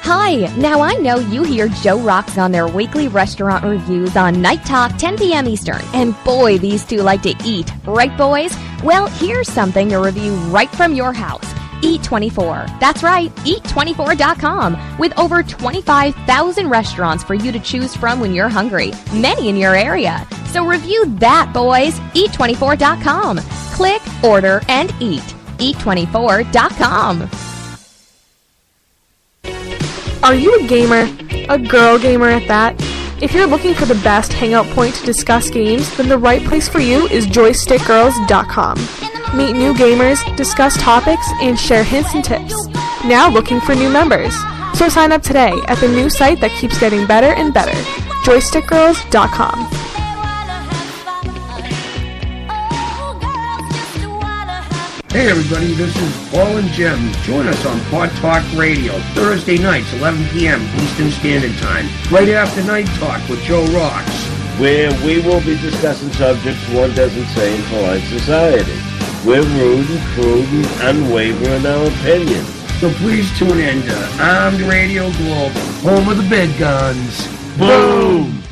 Hi, now I know you hear Joe Roxx on their weekly restaurant reviews on Night Talk, 10 p.m. Eastern. And boy, these two like to eat. Right, boys? Well, here's something to review right from your house. Eat24. That's right, eat24.com. With over 25,000 restaurants for you to choose from when you're hungry. Many in your area. So review that, boys. Eat24.com. Click, order, and eat. Eat24.com. Are you a gamer? A girl gamer at that? If you're looking for the best hangout point to discuss games, then the right place for you is joystickgirls.com. Meet new gamers, discuss topics, and share hints and tips. Now looking for new members. So sign up today at the new site that keeps getting better and better, joystickgirls.com. Hey everybody, this is Paul and Jim. Join us on Pod Talk Radio, Thursday nights, 11 p.m. Eastern Standard Time, right after Night Talk with Joe Roxx, where we will be discussing subjects one doesn't say in polite society. We're rude and crude and unwavering in our opinions. So please tune in to Armed Radio Global, home of the big guns. Boom!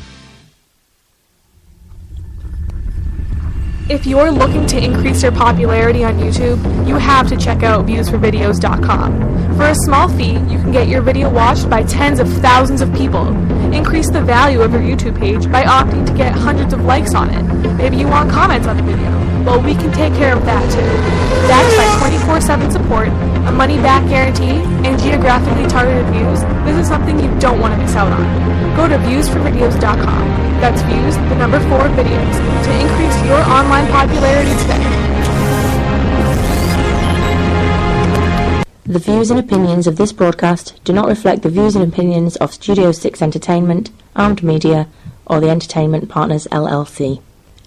If you're looking to increase your popularity on YouTube, you have to check out viewsforvideos.com. For a small fee, you can get your video watched by tens of thousands of people. Increase the value of your YouTube page by opting to get hundreds of likes on it. Maybe you want comments on the video. Well, we can take care of that too. Backed by 24/7 support, a money-back guarantee, and geographically targeted views, this is something you don't want to miss out on. Go to viewsforvideos.com. That's views, the number 4 videos, to increase your online popularity today. The views and opinions of this broadcast do not reflect the views and opinions of Studio 6 Entertainment, Armed Media, or the Entertainment Partners LLC.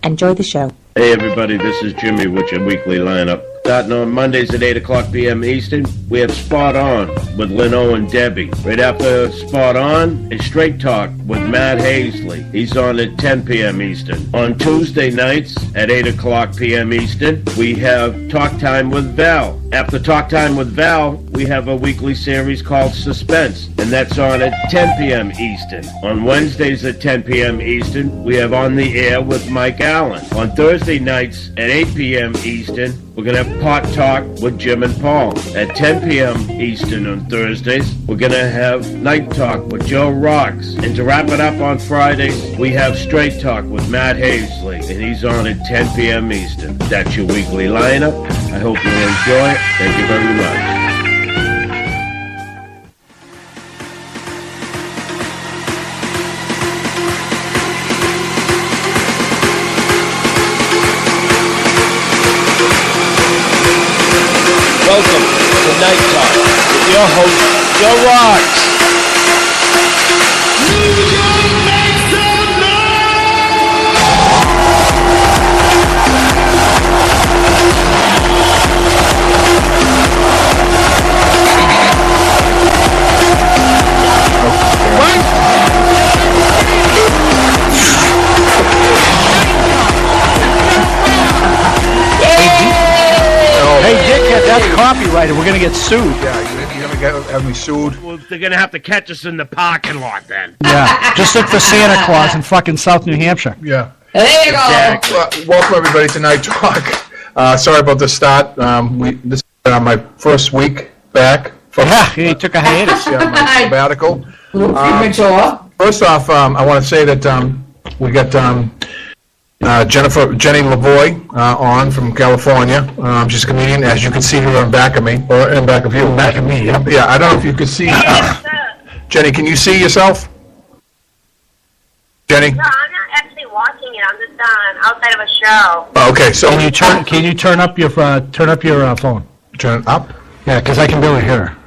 Enjoy the show. Hey everybody, this is Jimmy with your weekly lineup. Starting on Mondays at 8 o'clock p.m. Eastern, we have Spot On with Leno and Debbie. Right after Spot On is Straight Talk with Matt Hazley. He's on at 10 p.m. Eastern. On Tuesday nights at 8 o'clock p.m. Eastern, we have Talk Time with Val. After Talk Time with Val, we have a weekly series called Suspense, and that's on at 10 p.m. Eastern. On Wednesdays at 10 p.m. Eastern, we have On the Air with Mike Allen. On Thursday nights at 8 p.m. Eastern, we're going to have Pot Talk with Jim and Paul. At 10 p.m. Eastern on Thursdays, we're going to have Night Talk with Joe Roxx. And to wrap it up on Fridays, we have Straight Talk with Matt Hazley, and he's on at 10 p.m. Eastern. That's your weekly lineup. I hope you enjoy it. Thank you very much. Welcome to Night Talk with your host, Joe Roxx. Hey, dickhead, that's copyrighted. We're going to get sued. Yeah, you're going to have me sued. Well, they're going to have to catch us in the parking lot then. Yeah, just look for Santa Claus in fucking South New Hampshire. Yeah. There you go. Welcome, everybody, to Night Talk. Sorry about the start. This is my first week back. Yeah, he took a hiatus. Yeah, my sabbatical. First off, I want to say that we got Jenny Lavoie on from California. She's a comedian, as you can see her in back of me, or in back of you. Back of me, yeah. Yeah, I don't know if you can see. Jenny, can you see yourself? Jenny? No, I'm not actually watching it. I'm just outside of a show. Okay, so Can you turn up your phone? Turn it up? Yeah, because I can barely hear her.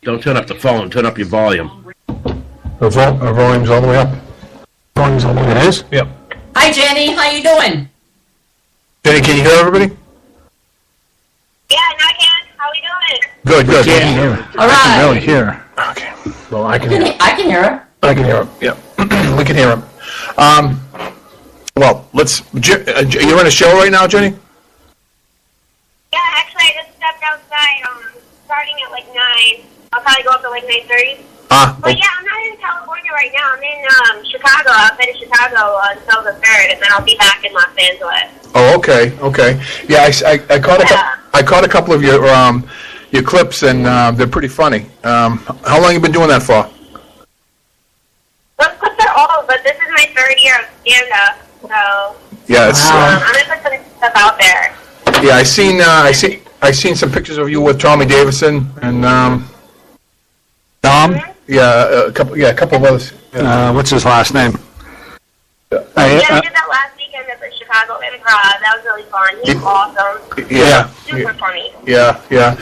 Don't turn up the phone. Turn up your volume. Her volume's all the way up. Volume's all the way. It is? Yep. Hi, Jenny. How you doing? Jenny, can you hear everybody? Yeah, no, I can. How we doing? Good. I can hear her. All right. I can barely hear her. Okay. Well, I can hear her. I can hear her. I can hear him. Yeah, we can hear him. Well, you're on a show right now, Jenny? Yeah, actually, I just stepped outside. starting at like 9. I'll probably go up to like 9:30. But yeah, I'm not in California right now. I'm in Chicago, outside of Chicago until the 3rd, and then I'll be back in Los Angeles. Oh, okay. Yeah, I caught a couple of your clips, and they're pretty funny. How long you been doing that for? Those clips are old, but this is my 3rd year of stand-up, so yeah, it's. I'm gonna put some stuff out there. Yeah, I seen some pictures of you with Tommy Davidson and Dom. Yeah, a couple of others. What's his last name? I did that last weekend at the Chicago Improv. That was really fun. He's awesome. Yeah. Super funny. Yeah.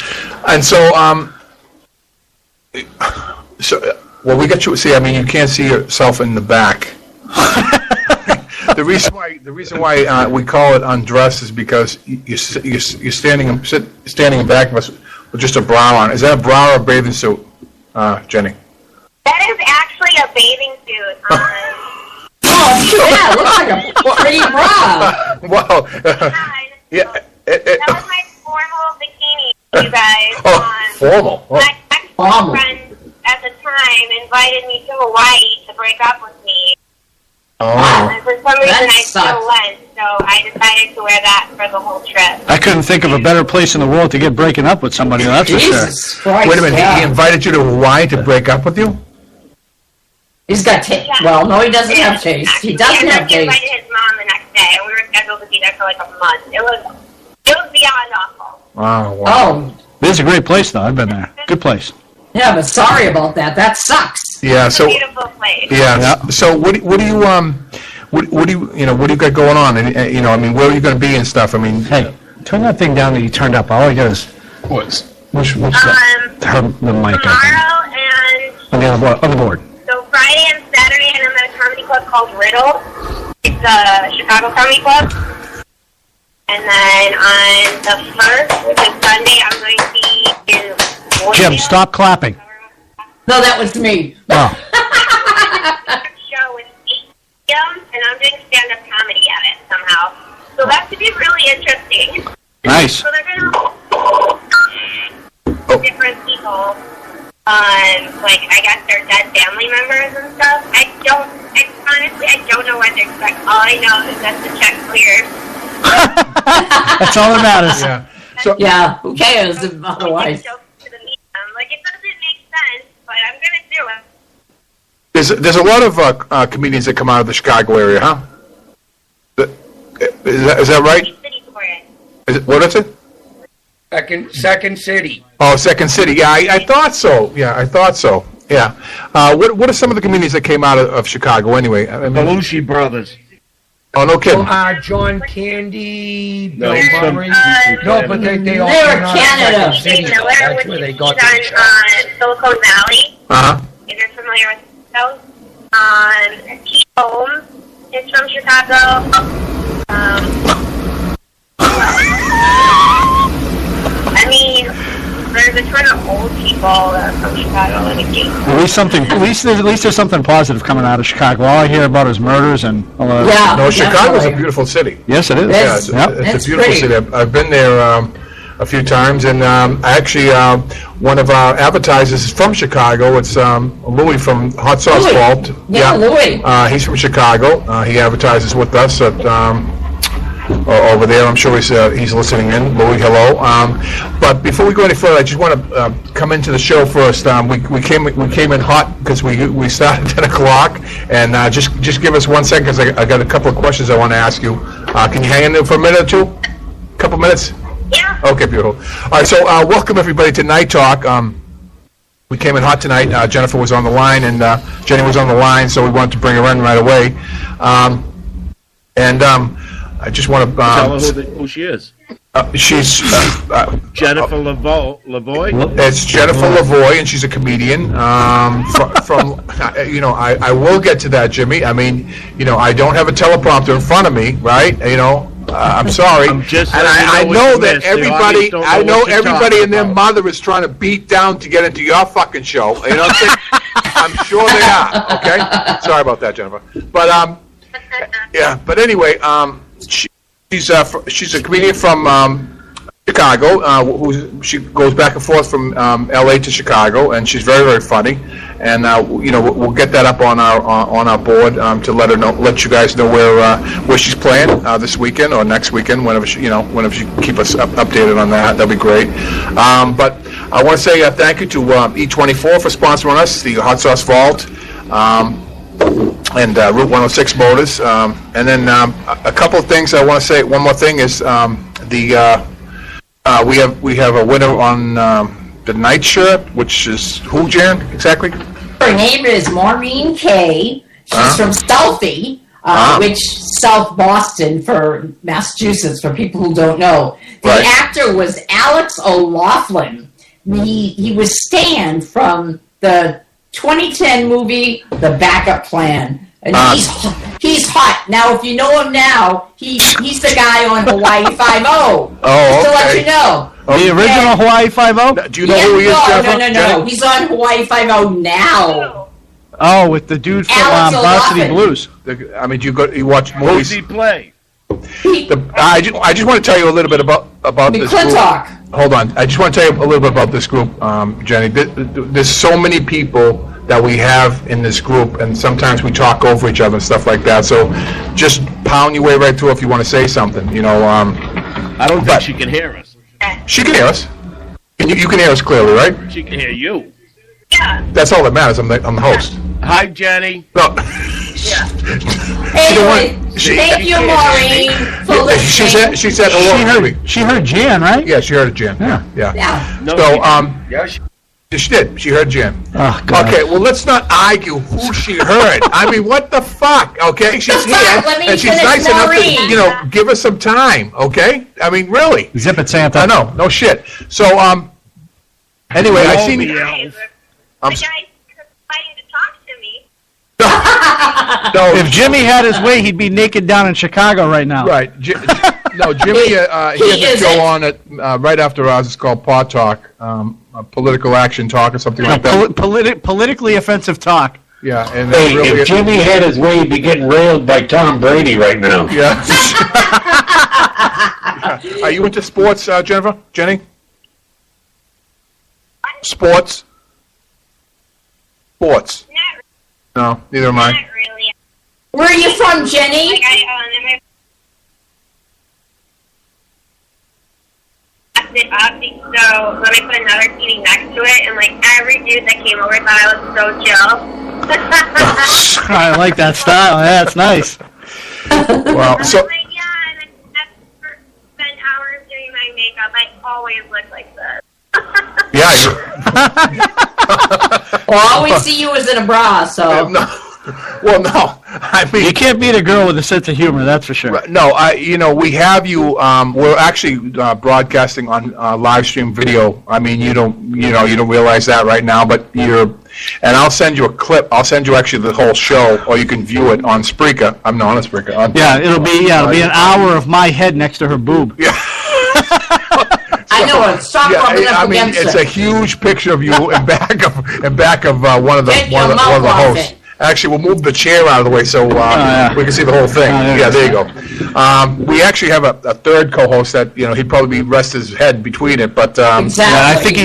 And so, well, we got you. See, I mean, you can't see yourself in the back. The reason why we call it undress is because you're standing in back of us with just a bra on. Is that a bra or a bathing suit, Jenny? That is actually a bathing suit. Yeah, looks like a pretty bra. Wow. Yeah. That was my formal bikini, you guys. Formal. My ex-boyfriend at the time invited me to Hawaii to break up with me. And for some reason I still went, so I decided to wear that for the whole trip. I couldn't think of a better place in the world to get breaking up with somebody, that's for sure. Jesus Christ. Wait a minute, he invited you to Hawaii to break up with you? He's got taste. Well, no, he doesn't have taste. He doesn't have He taste. invited his mom the next day, and we were scheduled to be there for like a month. It was beyond awful. Oh, wow. Oh, This is a great place, though. I've been there. Good place. yeah, but sorry about that. That sucks. Yeah, It's a beautiful place. Yeah. So what do you got going on? And I mean, where are you going to be and stuff? I mean, Hey, turn that thing down that you turned up. All I got is what's that? The mic. Tomorrow and On the board. so Friday and Saturday, and I'm at a comedy club called Riddle. It's a Chicago comedy club. And then on the 1st, which is Sunday, I'm going to be in Jim, stop clapping. No, that was me. Oh. show with 8 p.m. and I'm doing stand-up comedy at it somehow. So that should be really interesting. Nice. So they're going to different people. Like, I guess they're dead family members and stuff. Honestly, I don't know what to expect. All I know is that the check cleared. That's all that matters. yeah. So Yeah, who cares otherwise? Like, it doesn't make sense, but I'm going to do it. there's a lot of comedians that come out of the Chicago area, huh? Is that right? City for it. What is it? Second City. Oh, Second City. Yeah, I thought so. Yeah. What are some of the comedians that came out of Chicago anyway? I mean, Belushi Brothers. oh, no kidding. John Candy. No, Bill Murray. No, but they all They were came out of Canada. Second City. Miller, That's which where they is got he's their on Silicon Valley. Uh-huh. If you're familiar with those. T. Holmes is from Chicago. I mean, there's a ton of old people that are from Chicago. Let me see. At least there's something positive coming out of Chicago. All I hear about is murders and all that. Yeah. No, Chicago's a definitely. beautiful city. Yes, it is. Yeah, it's It's a beautiful pretty. city. I've been there a few times, and actually, one of our advertisers is from Chicago. It's Louis from Hot Sauce Louis. Vault. Yeah, Louis. He's from Chicago. He advertises with us at over there. I'm sure he's listening in. Louis, hello. But before we go any further, I just want to come into the show first. We came in hot because we started at 10 o'clock, and just give us 1 second because I got a couple of questions I want to ask you. Can you hang in there for a minute or two? Couple minutes? Yeah. Okay, beautiful. All right, so welcome everybody to Night Talk. We came in hot tonight. Jennifer was on the line, and Jenny was on the line, so we wanted to bring her in right away. I just want to... Tell her who she is. She's... Jennifer Lavoie? It's Jennifer Lavoie, and she's a comedian. From I will get to that, Jimmy. I mean, I don't have a teleprompter in front of me, right? I'm sorry. I'm just and letting I you know know what that you missed. The everybody, audience don't know I know what you're everybody talking and their about. mother is trying to beat down to get into your fucking show. You know what I'm saying? I'm sure they are. Okay. Sorry about that, Jennifer. But yeah. But anyway, she's a comedian from Chicago. She goes back and forth from L.A. to Chicago, and she's very, very funny. And we'll get that up on our board to let you guys know where she's playing this weekend or next weekend, whenever she keep us updated on that. That'd be great. But I want to say thank you to E24 for sponsoring us, the Hot Sauce Vault, and Route 106 Motors. And then a couple of things I want to say. One more thing is we have a winner on the night shirt, which is who, Jan, exactly? Her name is Maureen Kay. She's from Southie, which South Boston for Massachusetts, for people who don't know. The actor was Alex O'Loughlin. He was Stan from the 2010 movie The Backup Plan. And he's hot. Now, if you know him now, he's the guy on Hawaii Five-0. Just to let you know. The original Hawaii Five-0? Do you know who he is, Jennifer? No. He's on Hawaii Five-0 now. Oh, with the dude from Varsity Blues. You watch movies? Who does he play? I just want to tell you a little bit about this group. Hold on. I just want to tell you a little bit about this group, Jenny. There's so many people that we have in this group, and sometimes we talk over each other and stuff like that. So just pound your way right through if you want to say something. I don't think she can hear us. She can hear us. You can hear us clearly, right? She can hear you. Yeah. That's all that matters. I'm the host. Hi, Jenny. No. Anyway, thank you, Maureen, for listening. She said hello. She heard Jan, right? Yeah, she heard Jan. Yeah. No, she did. She heard Jan. Oh, God. Okay, well, let's not argue who she heard. I mean, what the fuck? Okay, she's here, and she's nice enough to, give us some time. Okay, I mean, really. Zip it, Santa. I know, no shit. So, anyway, I seen. The guy's fighting to talk to me. No, if Jimmy had his way, he'd be naked down in Chicago right now. Right. No, Jimmy, he has a show on it right after ours. It's called Pod Talk, political action talk or something like that. Politically offensive talk. Yeah, and if Jimmy had his way, he'd be getting railed by Tom Brady right now. Yeah. Are you into sports, Jennifer? Jenny? Sports? Sports. No, neither am I. Not really. Where are you from, Jenny? So then I put another TV next to it, and every dude that came over thought I was so chill. I like that style. Yeah, that's nice. Well, so. And I spent hours doing my makeup. I always look like this. Well, I always see you as in a bra, so. Well, no. I mean, you can't beat a girl with a sense of humor. That's for sure. No, we have you. We're actually broadcasting on live stream video. I mean, you don't realize that right now, but and I'll send you a clip. I'll send you actually the whole show, or you can view it on Spreaker. I'm not on Spreaker. It'll be an hour of my head next to her boob. Yeah. I know it. Stop rubbing up against it's it. a huge picture of you in back of one of the hosts. Actually, we'll move the chair out of the way so we can see the whole thing. There you go. We actually have a third co-host that he'd probably rest his head between it, but exactly. I think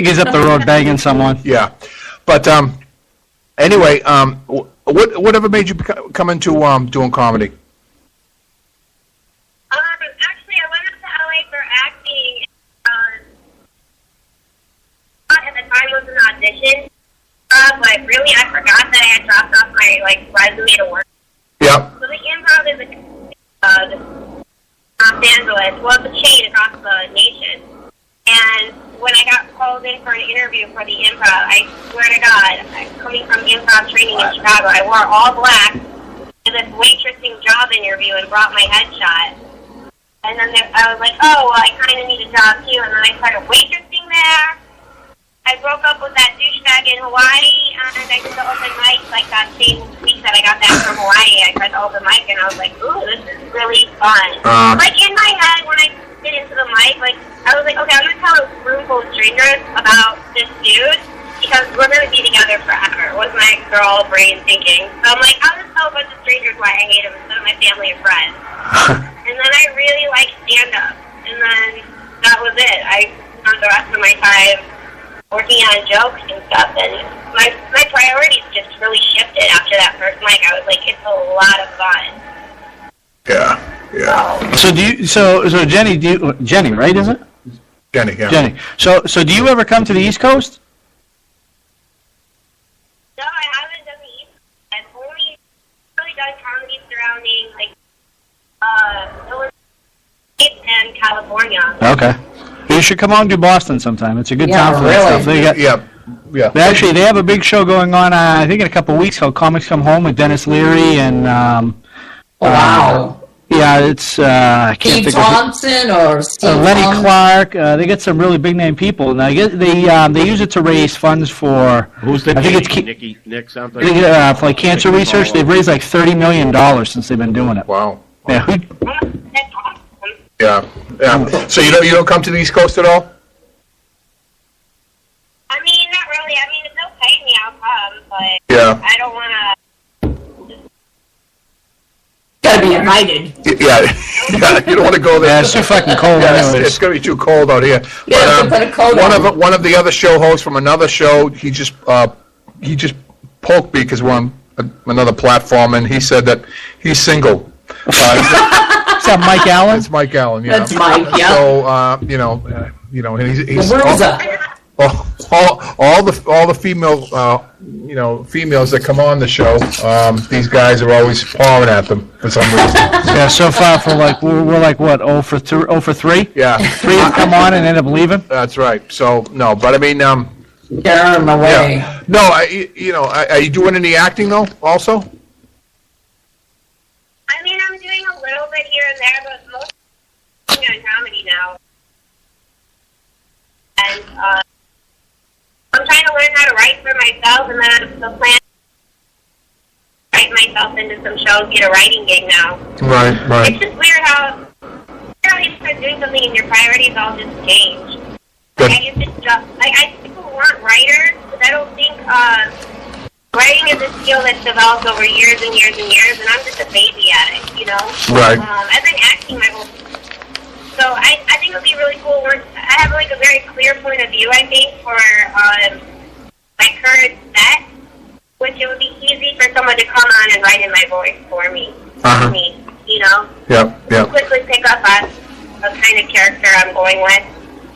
he's up the road banging someone. Yeah, but anyway, whatever made you come into doing comedy? Actually, I went up to LA for acting. At the time was an audition. But really, I forgot that I had dropped off my resume to work. Yeah. So the improv is Los Angeles. Well, it's a chain across the nation. And when I got called in for an interview for the improv, I swear to God, coming from improv training in Chicago, I wore all black to this waitressing job interview and brought my headshot. And then I was like, oh, well, I kind of need a job too. And then I started waitressing there. I broke up with that douchebag in Hawaii, and I did the open mic that same week that I got back from Hawaii. I tried the open mic, and I was like, ooh, this is really fun. In my head, when I get into the mic, I was like, okay, I'm going to tell a room full of strangers about this dude, because we're going to be together forever, was my girl brain thinking. So I'm like, I'll just tell a bunch of strangers why I hate him instead of my family and friends. And then I really liked stand-up, and then that was it. spent the rest of my time working on jokes and stuff, and my priorities just really shifted after that first mic. I was like, it's a lot of fun. Yeah. So so Jenny, Jenny, right? Is it? Jenny, yeah. Jenny. So do you ever come to the East Coast? No, I haven't done the East Coast. I've only really done comedy surrounding Illinois and California. Okay. You should come on to Boston sometime. It's a good time for that stuff. They got, yeah. They have a big show going on, I think in a couple of weeks called Comics Come Home with Dennis Leary and... wow. Yeah, it's... I can't Pete think Thompson or Steve Lenny Thompson. Clark. They get some really big name people. And I guess they use it to raise funds for... Who's the I think it's Nick something? for like cancer research. They've raised like $30 million since they've been doing it. Wow. Yeah. Yeah. So you don't come to the East Coast at all? I mean, not really. I mean, if they'll pay me, I'll come, but Yeah. I don't want to... Gotta be invited. Yeah. You don't want to go there. Yeah, it's too fucking cold anyways. It's going to be too cold out here. Yeah, put a coat on. One of the other show hosts from another show, he just poked me because we're on another platform, and he said that he's single. Is that Mike Allen? It's Mike Allen. Yeah. That's Mike. Yeah. So and he's all the female females that come on the show, these guys are always pawing at them for some reason. Yeah, so far we're like what, 0 for 3? Yeah. 3 have come on and end up leaving? That's right. So no, but I mean, Get out of my way. yeah. No, are you doing any acting though? Also. I mean, I'm doing a little bit here and there, but mostly on comedy now. And I'm trying to learn how to write for myself, and then the plan is to write myself into some shows, get a writing gig now. Right. It's just weird how you start doing something and your priorities all just change. Good. I used to I people want writers, but I don't think writing is a skill that's developed over years and years and years, and I'm just a baby at it, you know? Right. I've been acting my whole... So I think it would be really cool. I have like a very clear point of view, I think, for my current set, which it would be easy for someone to come on and write in my voice for me, you know? Yeah. Quickly pick up on the kind of character I'm going with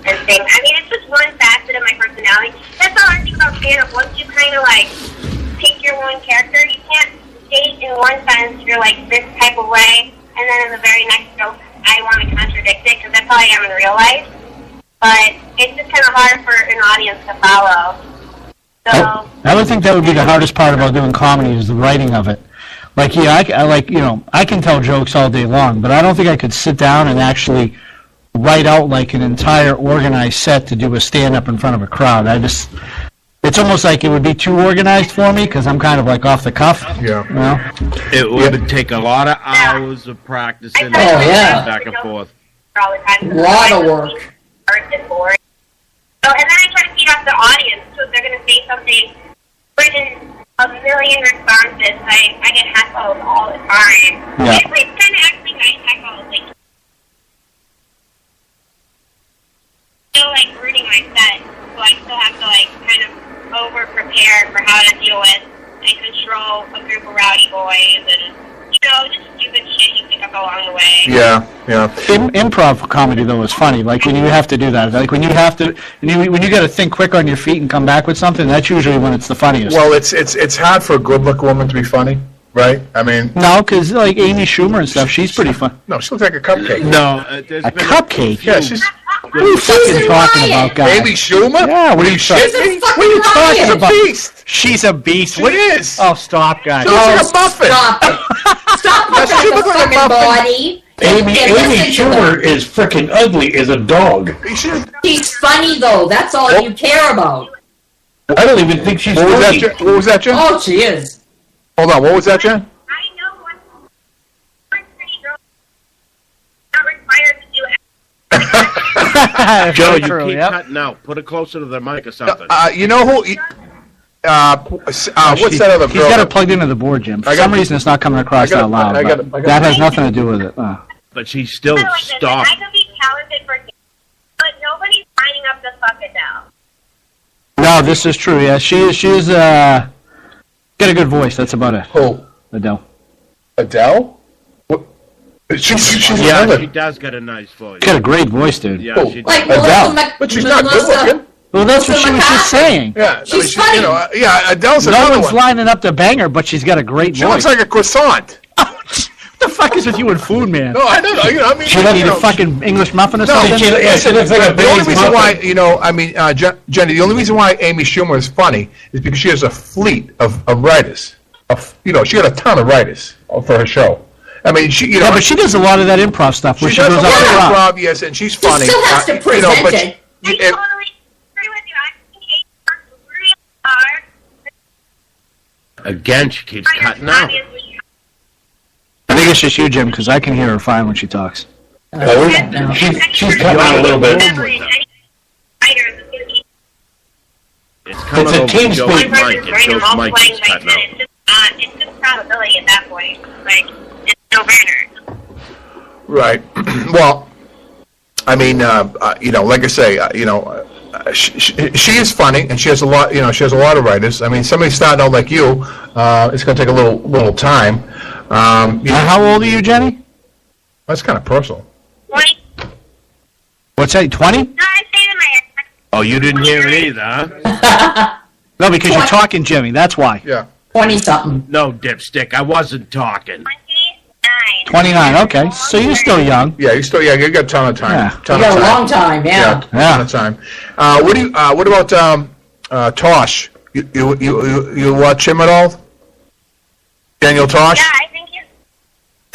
and things. I mean, it's just one facet of my personality. That's all I think about stand-up. Once you kind of like pick your one character, you can't state in one sentence you're like this type of way, and then in the very next joke, I want to contradict it, because that's how I am in real life. But it's just kind of hard for an audience to follow. So I would think that would be the hardest part about doing comedy is the writing of it. Like, yeah, I can tell jokes all day long, but I don't think I could sit down and actually write out like an entire organized set to do a stand-up in front of a crowd. It's almost like it would be too organized for me because I'm kind of like off the cuff. Yeah. You know? It would take a lot of hours of practicing back and forth. all the time. A lot of work. And boring. So, and then I try to feed off the audience. So if they're going to say something, written a million responses, I get heckles all the time. Yeah. It's kind of actually nice heckles. Like, still like rooting my set, so I still have to like kind of over prepare for how to deal with and control a group of rowdy boys and just stupid shit you pick up along the way. Yeah. Improv comedy though is funny. Like when you have to do that. Like when you got to think quick on your feet and come back with something. That's usually when it's the funniest. Well, it's hard for a good-looking woman to be funny, right? I mean, no, because like Amy Schumer and stuff, she's pretty fun. No, she looks like a cupcake. No, there's A been cupcake? Yeah, she's. What are you fucking talking about, guys? Amy Schumer? Yeah, what are you She's talking a What are you fucking talking about? beast. She's a beast. She is. Oh, stop, guys. She looks like a muffin. Stop it. Stop looking She at looks the like a fucking muffin. body. Amy And listen to Schumer her. is freaking ugly as a dog. She's funny though. That's all you care about. I don't even think she's What was that, funny. Jen? What was that, Jen? Oh, she is. Hold on. What was that, Jen? I know one pretty girl not required to do Joe, you True, keep yep. cutting out. Put it closer to the mic or something. You know who? What's that other He's girl? got it plugged into the board, Jim. For some reason, it's not coming across that loud. but that has nothing to do with it. But she's still I stopped. could be talented for but nobody's finding up to fuck Adele. No, this is true. Yeah, she's got a good voice. That's about it. Who? Adele. Adele? What? She's Yeah, another. she does got a nice voice. She's got a great voice, dude. Yeah, Oh, she Like does. Adele. But she's not good looking. Well, that's what she was just saying. Yeah, She's funny. You know, yeah, Adele's No another one's one. lining up to bang her, but she's got a great She voice. looks like a croissant. What the fuck is with you and food, man? No, I don't know. You know, I mean, She doesn't you eat a know, fucking English muffin or No, something? she looks like a the only Bailey's reason muffin. why, you know, I mean, Jenny, the only reason why Amy Schumer is funny is because she has a fleet of writers. You know, she got a ton of writers for her show. I mean, she, you know, Yeah, but she does a lot of that improv stuff where she does goes a up lot to of rock. improv, yes, and she's She funny. still has to you know, present but it. I totally agree with you. I think Amy works really hard. Again, she keeps cutting out. Obviously, I think it's just you, Jim, because I can hear her fine when she talks. She's cutting out a little bit. It's coming It's a over team Joe's speak. mic, and Joe's mic keeps cutting out. It's just probability at that point. Like, it's no brainer. Right. Well, I mean, you know, like I say, you know, she is funny, and she has a lot. You know, she has a lot of writers. I mean, somebody starting out like you, it's going to take a little time. You know, How old are you, Jenny? that's kind of personal. 20? What's that, 20? No, I say to my Oh, you didn't hear it either, huh? No, because you're talking, Jimmy. That's why. Yeah. 20-something. No, dipstick, I wasn't talking. 29. 29, okay. So you're still young. Yeah, you still, you got a ton of time. Yeah. Ton You of got a time. long time, yeah. Yeah. Ton of time. What about Tosh? You watch him at all? Daniel Tosh? Yeah, I think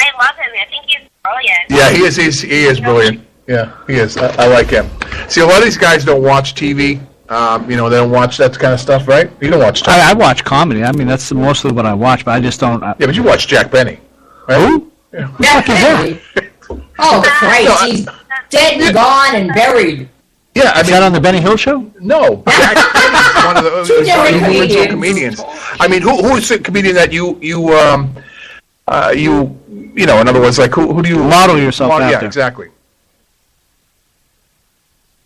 I love him. I think he's brilliant. Yeah, he is brilliant. Yeah, he is. I like him. See, a lot of these guys don't watch TV. You know, they don't watch that kind of stuff, right? You don't watch stuff. I watch comedy. I mean, that's mostly what I watch, but I just don't. Yeah, but you watch Jack Benny. Right? Who? Yeah. Definitely. Oh, Christ, he's dead and gone and buried. Yeah, I Is mean, that on the Benny Hill Show? no. Jack Benny's one of the Two different original comedians. I mean, who is the comedian that you know, in other words, like who do you Model yourself Yeah, after. exactly.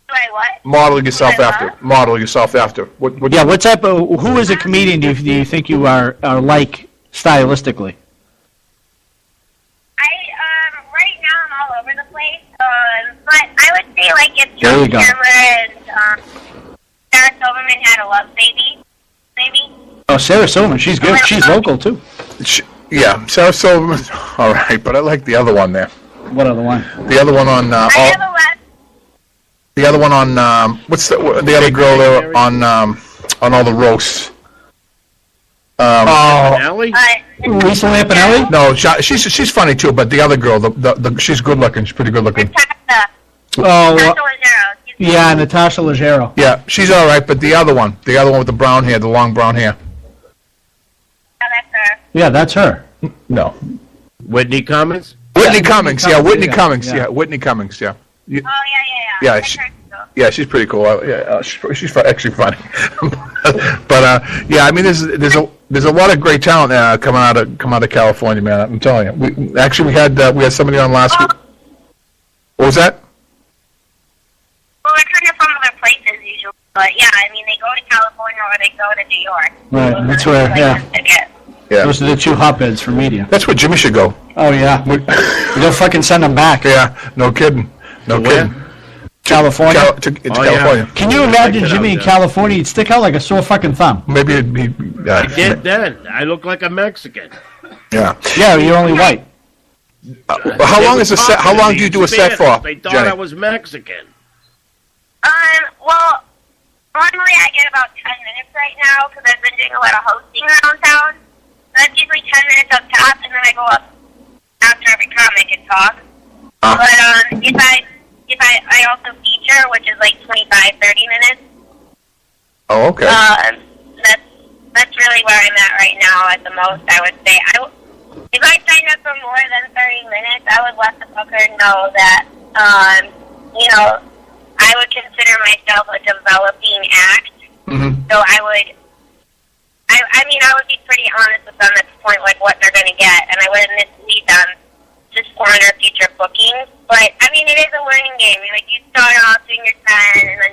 Do I what? Model yourself after. Model yourself after. What Yeah, what type of, who is a comedian do you think you are like stylistically? Right now I'm all over the place. But I would say like if There you Joe go. Chandler and Sarah Silverman had a love baby, maybe. Oh, Sarah Silverman, she's good. She's local, too. Yeah, Sarah Silverman's all right, but I like the other one there. What other one? The other one on I have a love. the other one on what's the other girl there on all the roasts? Ellie? Lisa Lampanelli? No, she's funny too, but the other girl, the she's good looking. She's pretty good looking. Natasha Oh, Leggero. yeah, Natasha Leggero. Yeah, she's all right, but the other one with the brown hair, the long brown hair. Oh, that's her. Yeah, that's her. No, Whitney Cummings? Whitney Cummings. Yeah, Whitney yeah, Cummings. yeah. Yeah, Whitney Cummings. Yeah. Oh, yeah. Yeah, That's she- her, too. Yeah, she's pretty cool. She's actually funny. But yeah, I mean, there's a lot of great talent coming out of California, man. I'm telling you. We had somebody on last week. What was that? Well, we're kind of from other places usually. But yeah, I mean, they go to California or they go to New York. Right, Those that's are where, the yeah. places to get. Yeah, Those are the two hotbeds for media. that's where Jimmy should go. Oh, yeah. They'll fucking send them back. Yeah, no kidding. No where? kidding. California. Into Oh, yeah. California. Can you imagine Jimmy in California? He'd stick out like a sore fucking thumb. Maybe it'd be. I did then. I look like a Mexican. Yeah. Yeah, you're only white. How long is a set? How long do you do a set for, They thought Jenny? I was Mexican. Well, normally I get about 10 minutes right now because I've been doing a lot of hosting around town. That's usually 10 minutes up top, and then I go up after every comic and talk. But if I also feature, which is like 25, 30 minutes. Oh, okay. That's really where I'm at right now at the most, I would say. If I signed up for more than 30 minutes, I would let the fucker know that, I would consider myself a developing act. Mm-hmm. So I would be pretty honest with them at this point, like what they're going to get, and I wouldn't mislead them to scorn their future bookings. But, I mean, it is a learning game. Like, you start off doing your 10, and then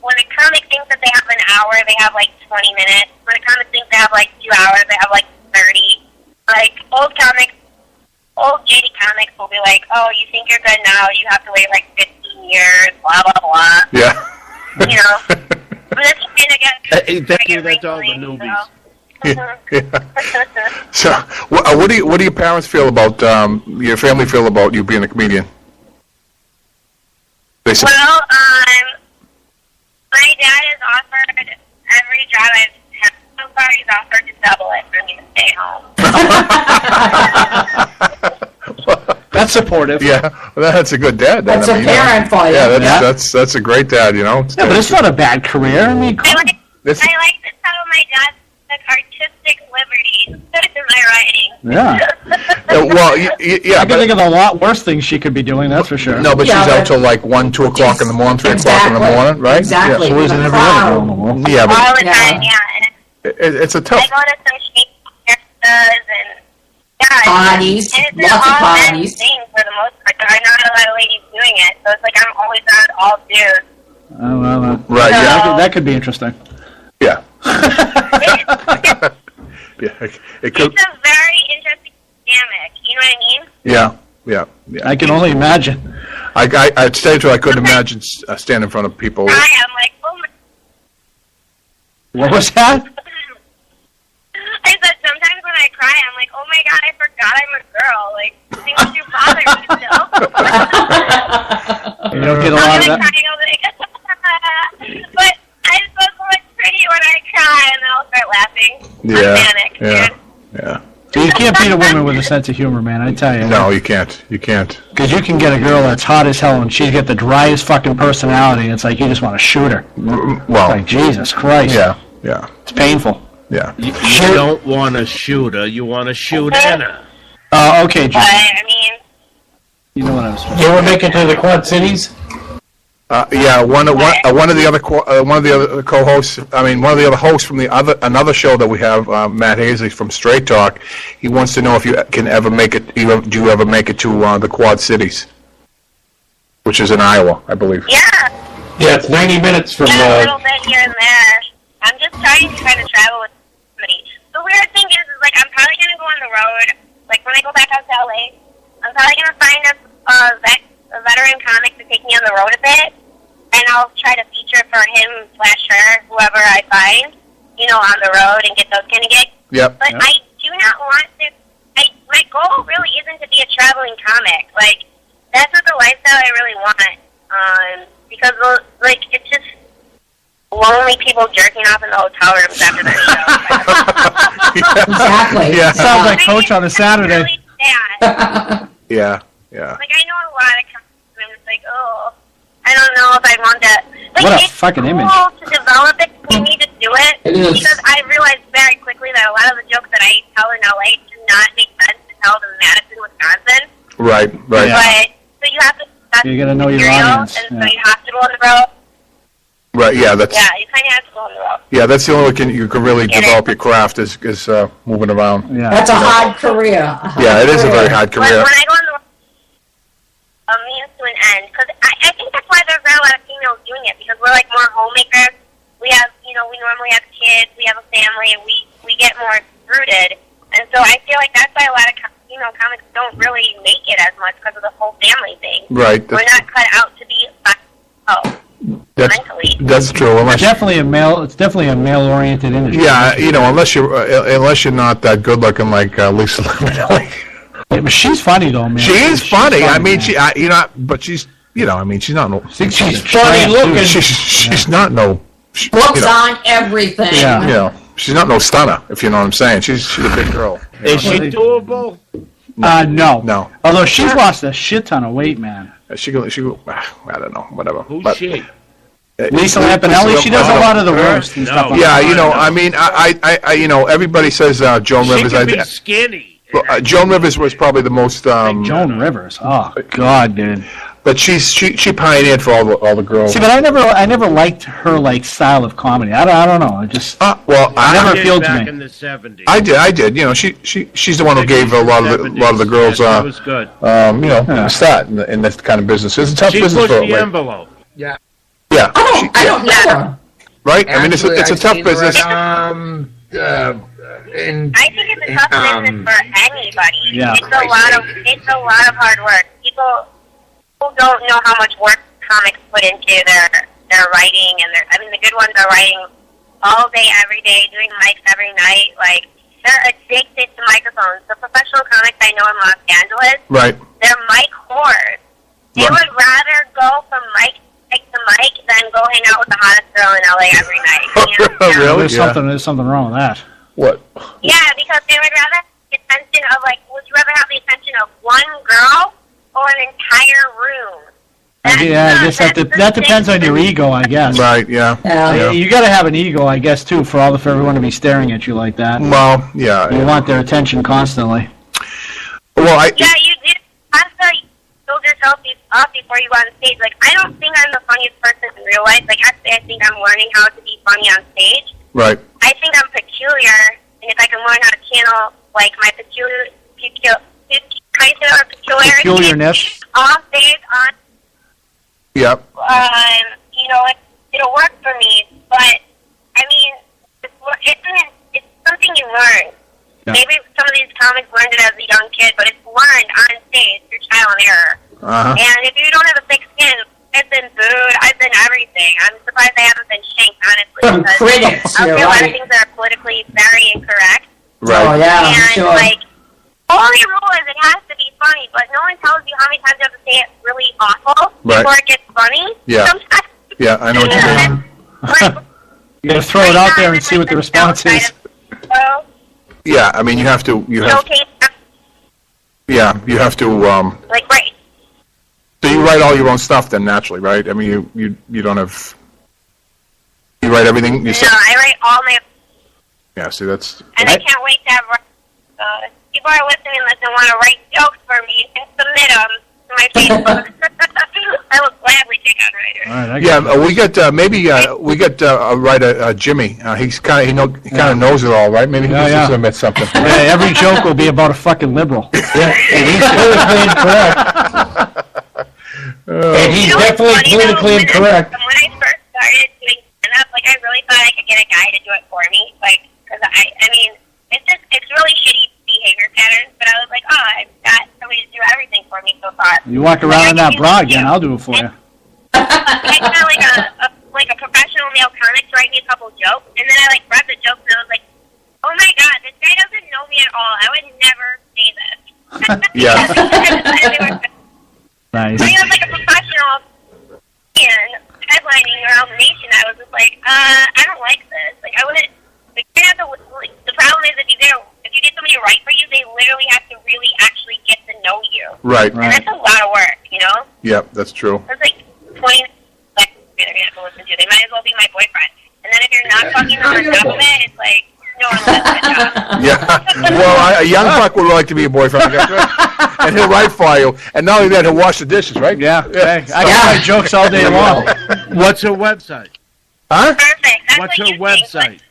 when a comic thinks that they have an hour, they have like 20 minutes. When a comic thinks they have like 2 hours, they have like 30. Like old JD comics will be like, oh, you think you're good now? You have to wait like 15 years. Blah blah blah. Yeah. You know. But that's kind of That's all the newbies. So, what do your parents feel about your family feel about you being a comedian? Well, my dad has offered every job I've had so far. He's offered to double it for me to stay home. That's supportive. Yeah, well, that's a good dad. Then. That's a parent for you. Yeah, that's a great dad. You know. Yeah, but it's not a bad career. I mean, I like to tell my dad took artistic liberties in my writing. Yeah. Well, yeah. I can think of a lot worse things she could be doing. That's for sure. No, but she's out till like 1, 2 o'clock in the morning, 3 o'clock in the morning, right? Exactly. Yeah, so isn't every other girl in the world? Yeah, but All the time, yeah. And it's a tough. I go to some Shakespeare's and Parties, and it's lots of all men's parties. things for the most part. There are not a lot of ladies doing it, so it's like I'm always on all dudes. Oh, well, right. So, that could be interesting. Yeah. Yeah. It could. It's a very interesting dynamic. You know what I mean? Yeah. I can only imagine. I'd say to I couldn't imagine standing in front of people. I'm like, oh my. What was that? I said sometimes when I cry, I'm like, oh my god, I forgot I'm a girl. Like, things do bother me still. You don't get a lot of that. But I'm supposed to look pretty when I cry, and then I'll start laughing. Yeah. I'm manic, dude. Yeah. You can't beat a woman with a sense of humor, man. I tell you. No, you can't. You can't. Because you can get a girl that's hot as hell, and she's got the driest fucking personality. It's like you just want to shoot her. Well. It's like Jesus Christ. Yeah. It's painful. Yeah. You don't want to shoot her. You want to shoot in her. Oh, okay, Jim. I mean, You know what I was saying. You ever make it to the Quad Cities? Yeah, one of the other co-hosts. I mean, one of the other hosts from another show that we have, Matt Hazley from Straight Talk. He wants to know if you can ever make it. Do you ever make it to the Quad Cities, which is in Iowa, I believe. yeah. Yeah, it's 90 minutes from. A little bit here and there. I'm just trying to kind of travel with somebody. The weird thing is like, I'm probably going to go on the road. Like, when I go back out to LA, I'm probably going to find a veteran comic to take me on the road a bit, and I'll try to feature for him / her, whoever I find, on the road and get those kind of gigs. Yep. But I do not want to. My goal really isn't to be a traveling comic. Like, that's not the lifestyle I really want. Because like, it's just lonely people jerking off in the hotel rooms after their show. Exactly. Yeah. Sounds like Coach on a Saturday. Really sad. Yeah. Like, I know a lot of companies, and it's like, oh, I don't know if I want that. Like, What a it's fucking cool image. to develop it, you need to do it. It is. Because I realized very quickly that a lot of the jokes that I tell in LA do not make sense to tell in Madison, Wisconsin. Right. Yeah. But, so you have to, that's You gotta know your material, audience, and yeah. so you have to go on the road. Right. Yeah. That's. Yeah, you kind of have to go on the road. Yeah. That's the only way you can really develop your craft is moving around. Yeah. That's a hard career. Yeah, it is a very hard But career. when I go on the road, a means to an end. Because I think that's why there's not a lot of females doing it, because we're like more homemakers. We have, we normally have kids, we have a family, and we get more rooted. And so I feel like that's why a lot of female comics don't really make it as much because of the whole family thing. Right. We're not cut out to be mentally. That's true. It's definitely a male-oriented industry. Yeah, unless you're not that good looking like Lisa Laminelli. Yeah, but she's funny though, man. She is funny. I mean, man. but she's, she's not no. She's funny looking. She's not no. Books on everything. Yeah. She's not no stunner, if you know what I'm saying. She's a big girl. Is she doable? No. Although she's lost a shit ton of weight, man. She go. I don't know. Whatever. Who's she? Lisa Lampanelli, she does a lot of the roast and stuff. Yeah, I mean, I everybody says Joan Rivers. She can be skinny. Joan Rivers was probably the most. Joan Rivers. Oh God, dude. But she pioneered for all the girls. See, but I never liked her style of comedy. I don't know. I just I never appealed to back me. in the 70s. I did. She's the one who gave a lot of the girls. That was good. Start in this kind of business. It's a tough She business pushed for the envelope. Yeah. Yeah. I don't know her. Right? I mean, it's a tough business. I think it's a tough business for anybody. Yeah. It's a lot of hard work. People don't know how much work comics put into their writing, and the good ones are writing all day, every day, doing mics every night. Like, they're addicted to microphones. The professional comics I know in Los Angeles, Right. they're mic whores. They would rather go from mic to mic than go hang out with the hottest girl in LA every night. Really? There's something wrong with that. What? Yeah, because they would rather have the attention of, like, would you rather have the attention of one girl or an entire room? I guess that depends on your ego, I guess. Right, yeah. You got to have an ego, I guess, too, for everyone to be staring at you like that. Well, yeah. You want their attention constantly. Well, you have to build yourself up before you go on stage. Like, I don't think I'm the funniest person in real life. Like, actually, I think I'm learning how to be funny on stage. Right. I think I'm peculiar, and if I can learn how to channel, like, my Peculiarness. off stage, on Yep. it'll work for me. But I mean, it's something you learn. Yeah. Maybe some of these comics learned it as a young kid, but it's learned on stage through trial and error. Uh-huh. And if you don't have a thick skin, I've been booed. I've been everything. I'm surprised I haven't been shanked, honestly. From critics, I'll you're do a lot of right. things that are politically very incorrect. Right. Oh, yeah, And sure. like, only rule is it has to be funny, but no one tells you how many times you have to say it really awful Right. before it gets funny. Yeah. Sometimes. Yeah, I know what you mean. You got to throw it out there and see what the response is. So, Yeah, I mean, you have to, yeah, you have to, like, right. so you write all your own stuff then, naturally, right? I mean, you don't have, you write everything No, yourself? I write all my, Yeah, see, that's, and I can't wait to have, people are listening and want to write jokes for me and submit them to my Facebook. I will gladly take on writers. All right, yeah, we got writer, Jimmy. He kind of knows it all, right? Maybe he needs to submit something. Yeah, every joke will be about a fucking liberal. Yeah, and he's politically incorrect. And he's definitely politically incorrect. When I first started doing stand-up, like, I really thought I could get a guy to do it for me. Like, because I mean, it's really shitty behavior patterns, but I was like, oh, I've got somebody to do everything for me so far. You walk around in that bra again, I'll do it for you. I got like a professional male comic to write me a couple jokes, and then I read the jokes and I was like, oh my god, this guy doesn't know me at all. I would never say this. Yeah. Nice. I mean, as like a professional and headlining around the nation, I was just like, I don't like this. Like, I wouldn't. Like, the problem is if you get somebody to write for you, they literally have to really actually get to know you. Right. And that's a lot of work, you know. Yep, that's true. It's like 20 seconds they're gonna have to listen to. They might as well be my boyfriend. And then if you're not fucking on enough of it, it's like no one will listen to you. Yeah. Well, a young buck would like to be a boyfriend, and he'll write for you. And not only that, he'll wash the dishes, right? Yeah. Hey, I can write jokes all day long. What's her website? Huh? Perfect. That's What's her what you website? think.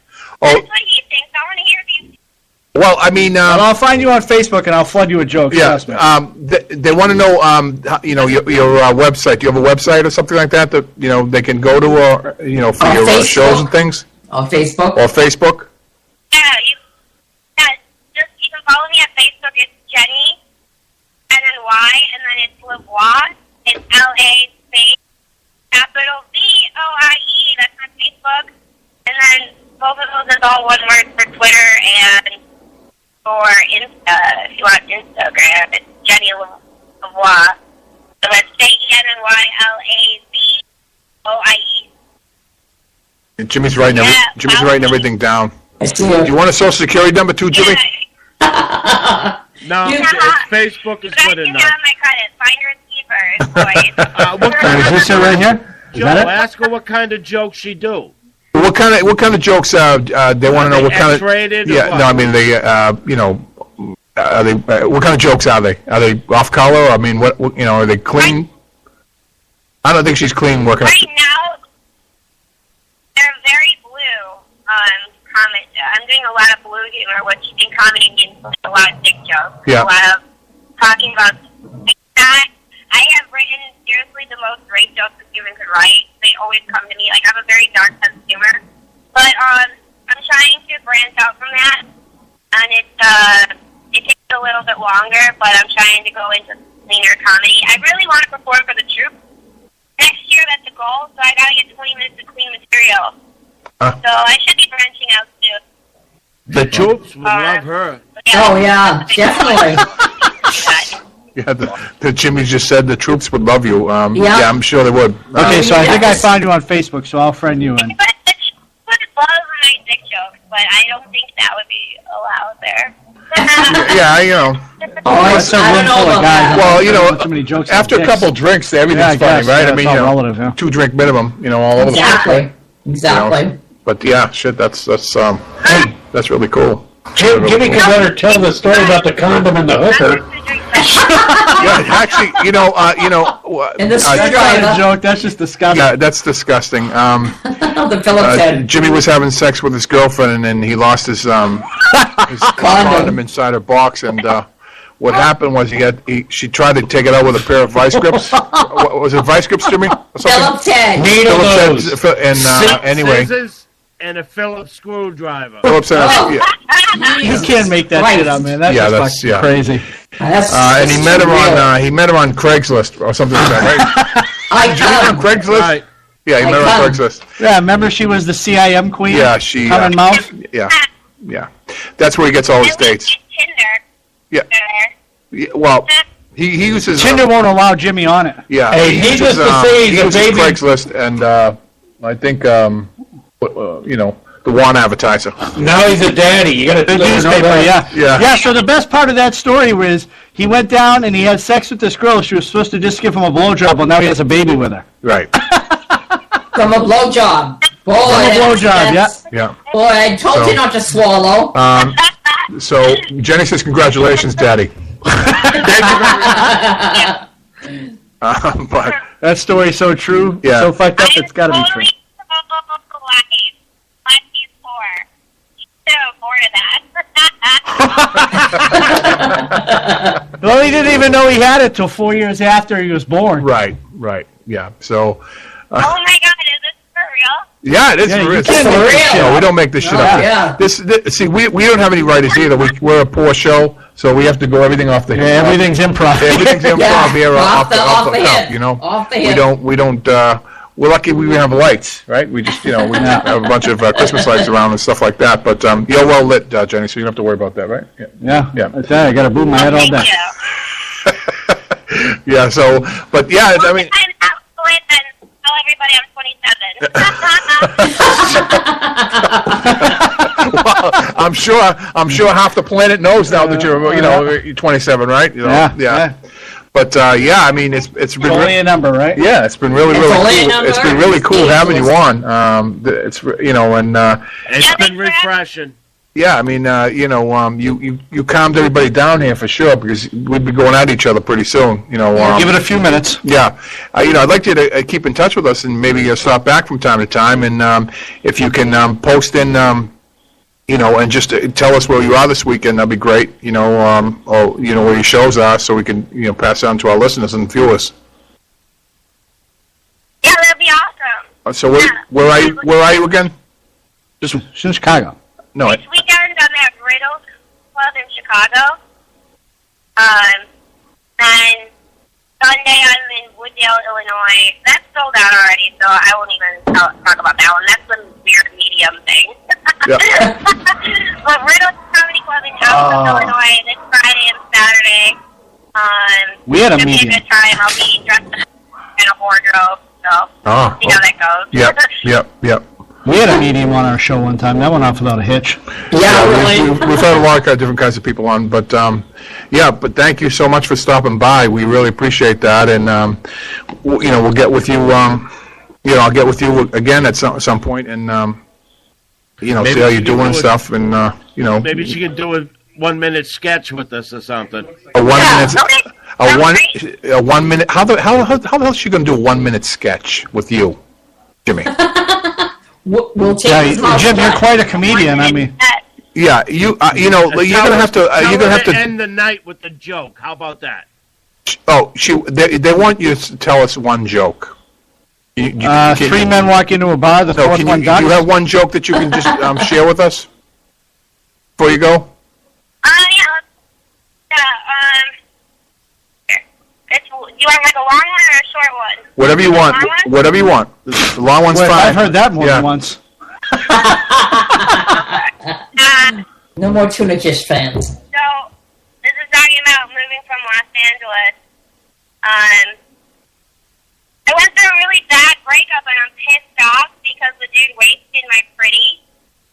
That's what he thinks. I want to hear these. Well, I mean, Well, I'll find you on Facebook and I'll flood you with jokes. yeah. Trust me. They want to know, your website. Do you have a website or something like that they can go to, for your shows and things? On Facebook? Or Facebook? You can follow me at Facebook. It's Jenny, N-N-Y, and then it's Lavoie. It's L-A space capital V-O-I-E. That's on Facebook. And then both of those is all one word for Twitter and for Insta. If you want Instagram, it's Jenny Lavoie. So that's Jenny-Lavoie. And Jimmy's writing everything down. I see Do it. you want a social security number too, Jimmy? No, Facebook is good You enough. have my credit. Finders keepers, boys. Is this it right here? Is Joe, that it? ask her what kind of jokes she do. What kind of jokes? They want to know what kind of. X-rated or Yeah, what? no, I mean are they? What kind of jokes are they? Are they off color? I mean, what are they clean? I don't think she's clean working. Right now, they're very blue comedy. I'm doing a lot of blue humor, which in comedy means a lot of dick jokes. Yeah. A lot of talking about that. I have written seriously the most rape jokes a human could write. They always come to me. Like, I have a very dark sense of humor. But I'm trying to branch out from that, and it takes a little bit longer, but I'm trying to go into cleaner comedy. I really want to perform for the troupe next year. That's the goal, so I got to get 20 minutes of clean material. So I should be branching out soon. The troops would love her. Oh, yeah, definitely. Yeah, the Jimmy just said the troops would love you. Yeah. Yeah, I'm sure they would. Okay, so I think I found you on Facebook, so I'll friend you in. I would love my dick jokes, but I don't think that would be allowed there. Yeah, you know. That's a room full of guys. Well, you know, too many jokes after a on couple dicks. drinks, everything's Yeah, I funny, guess, right? yeah, I mean, it's you all know, relative, yeah. 2-drink minimum, you know, all over the place. Exactly. But yeah, shit, that's really cool. Jimmy could better tell the story about the condom and the hooker. Yeah, actually, you know, And the That's not a screwdriver. joke. That's just disgusting. yeah, that's disgusting. The Phillips head. Jimmy was having sex with his girlfriend, and then he lost his condom inside her box, and what happened was she tried to take it out with a pair of vice grips. What, was it vice grips, Jimmy? Or something? Phillips head. Needle Phillips nose. head, and anyway, Scissors and a Phillips screwdriver. Phillips head, Oh. yeah. You can't make that shit up, man. That's Yeah, just that's- fucking yeah. crazy. And he met her on Craigslist or something like that, right? Did you meet her on Craigslist? Right. Yeah, he met her on Craigslist. Yeah, remember she was the CIM queen? Yeah, she. Common Mouse? Yeah. That's where he gets all his dates. Tinder. Yeah. Well, he uses. Tinder won't allow Jimmy on it. Yeah. Hey, he needless uses, to say, he the uses baby- Craigslist and I think you know, the one advertiser. Now he's a daddy. You got to The newspaper, yeah. Yeah. Yeah, so the best part of that story was he went down and he had sex with this girl. She was supposed to just give him a blowjob, but now he has a baby with her. Right. From a blowjob. Boy, From a blowjob, that's- Yeah. Boy, I told So- you not to swallow. So Jenny says, "Congratulations, Daddy." But That story's so true, Yeah. so fucked up, it's got to be true. Lucky's poor. He's so bored of that. Well, he didn't even know he had it till 4 years after he was born. right, yeah. So. Oh my god, is this for real? Yeah, it is. Yeah, you It's can't for make this real. shit No, we up. don't make this shit No, up. yeah. This, see, we don't have any writers either. We're a poor show, so we have to go everything off the hip. Yeah, everything's improv. Everything's improv Yeah, here, off the cuff, hip. you know. Off the We hip. don't. We're lucky we have lights, right? We just, you know, we have a bunch of Christmas lights around and stuff like that. But you're well lit, Jenny, so you don't have to worry about that, right? Yeah. Yeah, I tell you, I got to boot my head all day. Thank you. Yeah. So, but yeah, I mean. I'm affluent and tell everybody I'm 27. Well, I'm sure half the planet knows now that you're 27, right? You know, Yeah. But yeah, I mean, it's been Only a number, right? yeah, it's been really It's really only a cool. number. It's been really cool It's having you equals. on. It's you know, and It's been refreshing. yeah, I mean, you know, you calmed everybody down here for sure because we'd be going at each other pretty soon. You know, Give it a few minutes. yeah, you know, I'd like you to keep in touch with us and maybe stop back from time to time, and if you can post in, you know, and just tell us where you are this weekend, that'd be great. You know, or you know where your shows are, so we can pass it on to our listeners and viewers. Yeah, that'd be awesome. So where are you? Where are you again? Just in Chicago. No, This weekend I'm at Riddle Club in Chicago. And Sunday I'm in Wooddale, Illinois. That's sold out already, so I won't even talk about that one. That's some weird medium thing. Yeah. But Riddle Comedy Club in Elkins, Illinois, this Friday and Saturday. We had a It's gonna be medium. a good time. I'll be dressed in a wardrobe, so see how that goes. Yep. We had a medium on our show one time. That went off without a hitch. Yeah, really. We've had a lot of different kinds of people on, but yeah, but thank you so much for stopping by. We really appreciate that, and you know, we'll get with you. You know, I'll get with you again at some point, and you know, Maybe see how we you're can doing and do it. stuff, and you know, Maybe she can do a 1 minute sketch with us or something. a 1 minute, Okay. a 1 minute. How the hell is she going to do a 1 minute sketch with you, Jimmy? We'll take Yeah, his mouth Jim, you're shut. quite a comedian. I mean, Yeah, you know, you're gonna have to. You're gonna have to. end the night with the joke. How about that? Oh, they want you to tell us one joke. Three men walk into a bar, the fourth one ducks. Do you have one joke that you can just share with us before you go? You want like a long one or a short one? Whatever you want. Whatever you want. The long one's fine. I've heard that more than once. No more Tuna Kish fans. So, this is talking about moving from Los Angeles. I went through a really bad breakup and I'm pissed off because the dude wasted my pretty.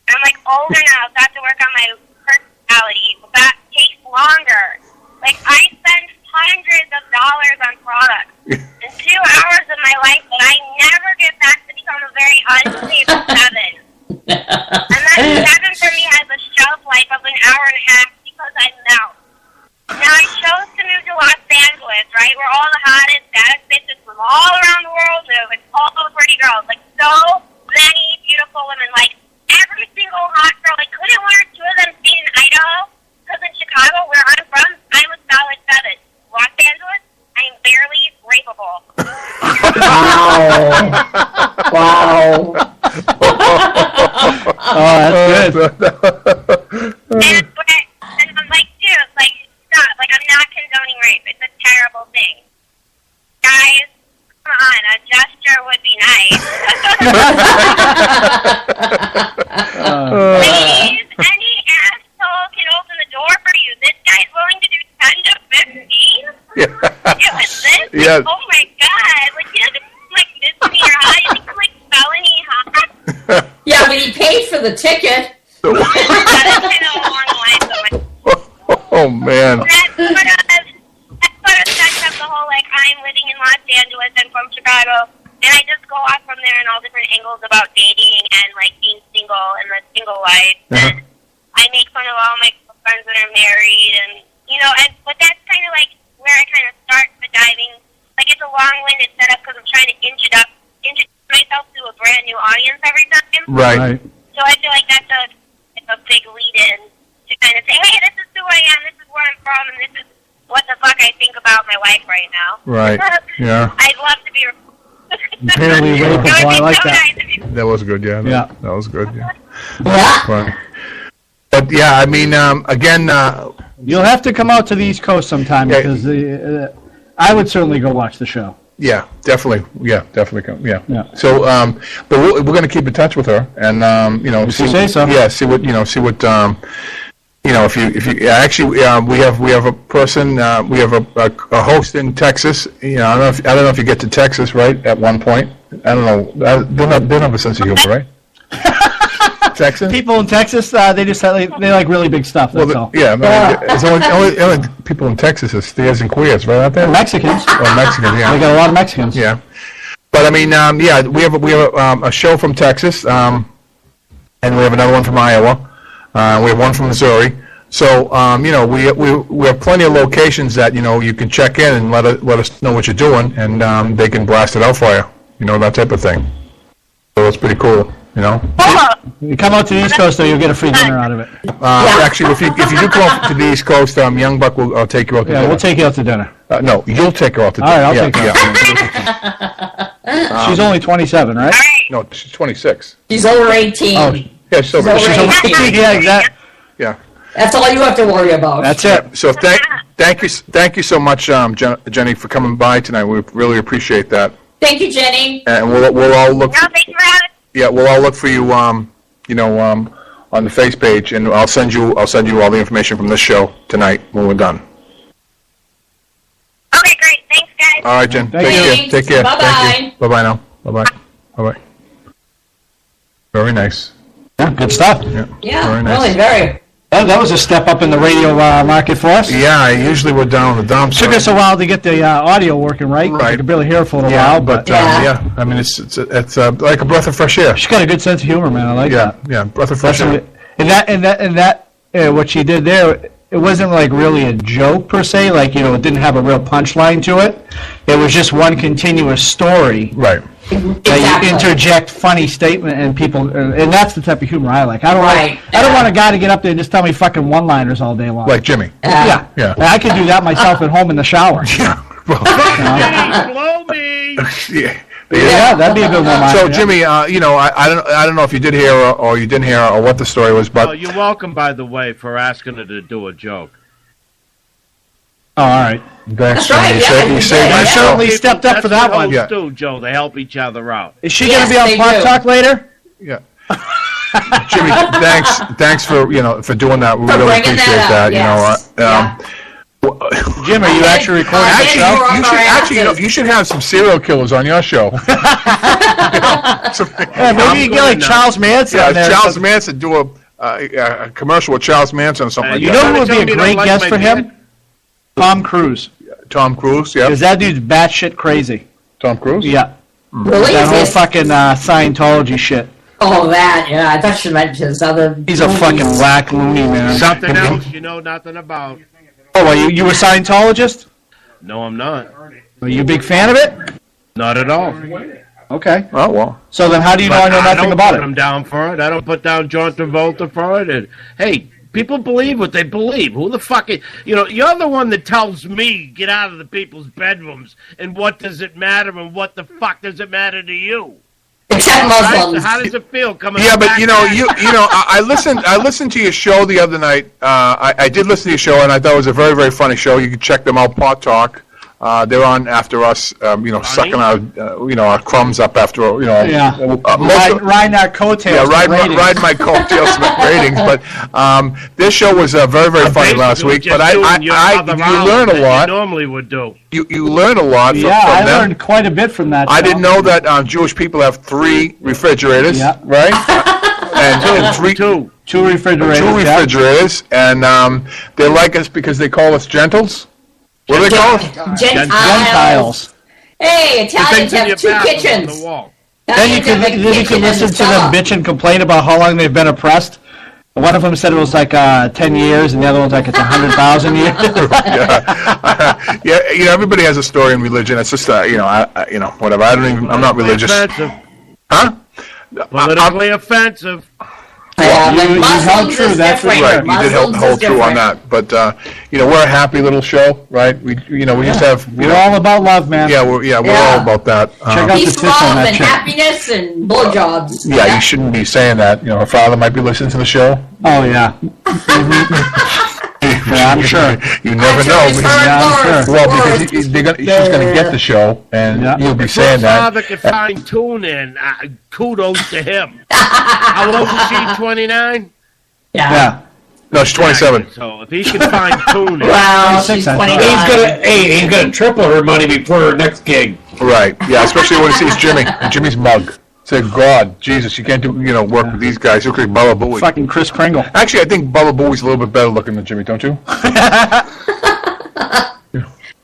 I'm like older now, so I have to work on my personality. But that takes longer. Like, I spend hundreds of dollars on products in 2 hours of my life, but I never get back to become a very unstable 7. And that 7 for me has a shelf life of an hour and a half because I melt. Now, I chose to move to Los Angeles, right, where all the hottest, baddest bitches from all around the world live, and all the pretty girls. Like, so many beautiful women. Like, every single hot girl. Like, couldn't one or two of them stay in Idaho? Because in Chicago, where I'm from, I'm a solid 7. Los Angeles, I'm barely rapeable. Wow. Oh, that's good. And I'm like, dude, like, stop. Like, I'm not condoning rape. It's a terrible thing. Guys, come on. A gesture would be nice. Please, any asshole can open the door for you. This guy's willing to do 10 to 15? Yeah. Oh, my God. Like, he doesn't like misdemeanor high. You think I'm, like, felony high? Yeah, but he paid for the ticket. Oh, man. That sort of sets up the whole, like, I'm living in Los Angeles and from Chicago, and I just go off from there in all different angles about dating and, like, being single and the single life. And I make fun of all my friends that are married, and, you know, but that's kind of, like, where I kind of start the diving. Like, it's a long-winded setup because I'm trying to introduce myself to a brand new audience every time. Right. So I feel like that's a big lead-in to kind of say, hey, this is who I am, this is where I'm from, and this is what the fuck I think about my life right now. Right. Yeah. I'd love to be... Barely rapeable. I like that. That was good, yeah. Yeah. That was good, yeah. Fun. But, yeah, I mean, again... You'll have to come out to the East Coast sometime because I would certainly go watch the show. Yeah, definitely. Yeah, definitely come. Yeah. So, but we're going to keep in touch with her, and you know, if you say so. Yeah, see what you know, if you actually, we have a person, we have a host in Texas. You know, I don't know if you get to Texas, right? At one point, I don't know. They don't have a sense of humor, right? Texas? People in Texas, they just they like really big stuff. That's all. Yeah, it's only people in Texas is steers and queers, right? Out there, Mexicans. Oh, Mexicans, yeah. They got a lot of Mexicans. Yeah, but I mean, yeah, we have a show from Texas, and we have another one from Iowa. We have one from Missouri. So you know, we have plenty of locations that you know you can check in and let us know what you're doing, and they can blast it out for you. You know, that type of thing. So it's pretty cool. You know, you come out to the East Coast, though, you'll get a free dinner out of it. Actually, if you do come out to the East Coast, Young Buck will take you out to dinner. Yeah, we'll take you out to dinner. No, you'll take her out to dinner. All right, I'll take her out to dinner. She's only 27, right? No, she's 26. She's over 18. Oh, yeah, she's over 18. Yeah, exactly. Yeah. That's all you have to worry about. That's it. So thank you so much, Jenny, for coming by tonight. We really appreciate that. Thank you, Jenny. And we'll all look. No, thank you for having me. Yeah, we'll all look for you, you know, on the face page, and I'll send you all the information from this show tonight when we're done. Okay, great. Thanks, guys. All right, Jen. Thanks. Take care. Bye-bye. Thank you. Bye-bye now. Bye-bye. Bye-bye. Very nice. Yeah, good stuff. Yeah, very nice. really, very. That was a step up in the radio market for us. Yeah, usually we're down in the dumps. Took us a while to get the audio working right. You could barely hear it for a while, but yeah, I mean it's like a breath of fresh air. She's got a good sense of humor, man. I like that. Yeah, breath of fresh air. And that what she did there, it wasn't like really a joke per se. Like, you know, it didn't have a real punchline to it. It was just one continuous story. Right. That you interject funny statement and people, and that's the type of humor I like. I don't want a guy to get up there and just tell me fucking one-liners all day long. Like Jimmy. Yeah. I could do that myself at home in the shower. Yeah. Blow me. Yeah. Yeah, that'd be a good one. So, Jimmy, you know, I don't know if you did hear or you didn't hear or what the story was, but you're welcome, by the way, for asking her to do a joke. Oh, all right. That's right. I certainly stepped up for that one. Yeah, do, Joe. They help each other out. Is she going to be on Pot Talk later? Yeah. Jimmy, thanks for doing that. We really appreciate that. Yes. Jim, are you actually recording the show? You should have some serial killers on your show. Maybe you get like Charles Manson on there. Charles Manson, do a commercial with Charles Manson or something like that. You know who would be a great guest for him? Tom Cruise. Tom Cruise, yeah. Because that dude's batshit crazy. Tom Cruise? Yeah. Really? That whole fucking Scientology shit. Oh, that, yeah. I thought you meant his other... He's a fucking whack loony, man. Something else you know nothing about. Oh, well, you a Scientologist? No, I'm not. Are you a big fan of it? Not at all. Okay. Oh, well. So then how do you know I know nothing about it? I'm down for it. I don't put down John Travolta for it. And, hey, people believe what they believe. Who the fuck is... You know, you're the one that tells me, get out of the people's bedrooms, and what does it matter, and what the fuck does it matter to you? Except Muslims. How does it feel coming? Yeah, but back I listened to your show the other night. I did listen to your show, and I thought it was a very, very funny show. You can check them out, Pot Talk. They're on after us, sucking our crumbs up after, riding our coattails. Yeah, riding my coattails ratings. But this show was very, very funny last week. But you learn a lot. You normally would do. You learn a lot. From I them. learned quite a bit from that. I didn't know that Jewish people have 3 refrigerators. Yeah. Right. And two refrigerators. 2 refrigerators, and they like us because they call us gentles. What do they call us? Gentiles. Hey, Italians have 2 kitchens. Then you can listen to them bitch and complain about how long they've been oppressed. One of them said it was like 10 years, and the other one's like it's 100,000 years. Yeah, everybody has a story in religion. It's just whatever. I'm not religious. Huh? Politically offensive. You held true. That's right. You did hold true on that. But we're a happy little show, right? We just have. We're all about love, man. Yeah, we're all about that. Check out peace, love, and happiness, and blowjobs. Yeah, you shouldn't be saying that. Her father might be listening to the show. Oh yeah. Yeah, I'm sure. You never know. I'm sure. Well, because she's going to get the show, and you'll be saying that. Father can find tune in. Kudos to him. How old is she? 29. Yeah. No, she's 27. So if he can find tune in, wow, she's 29. He's gonna triple her money before her next gig. Right. Yeah, especially when he sees Jimmy's mug. Say, God, Jesus, you can't do work with these guys. You look like Bubba Booey. Fucking Chris Kringle. Actually, I think Bubba Booey's a little bit better looking than Jimmy, don't you?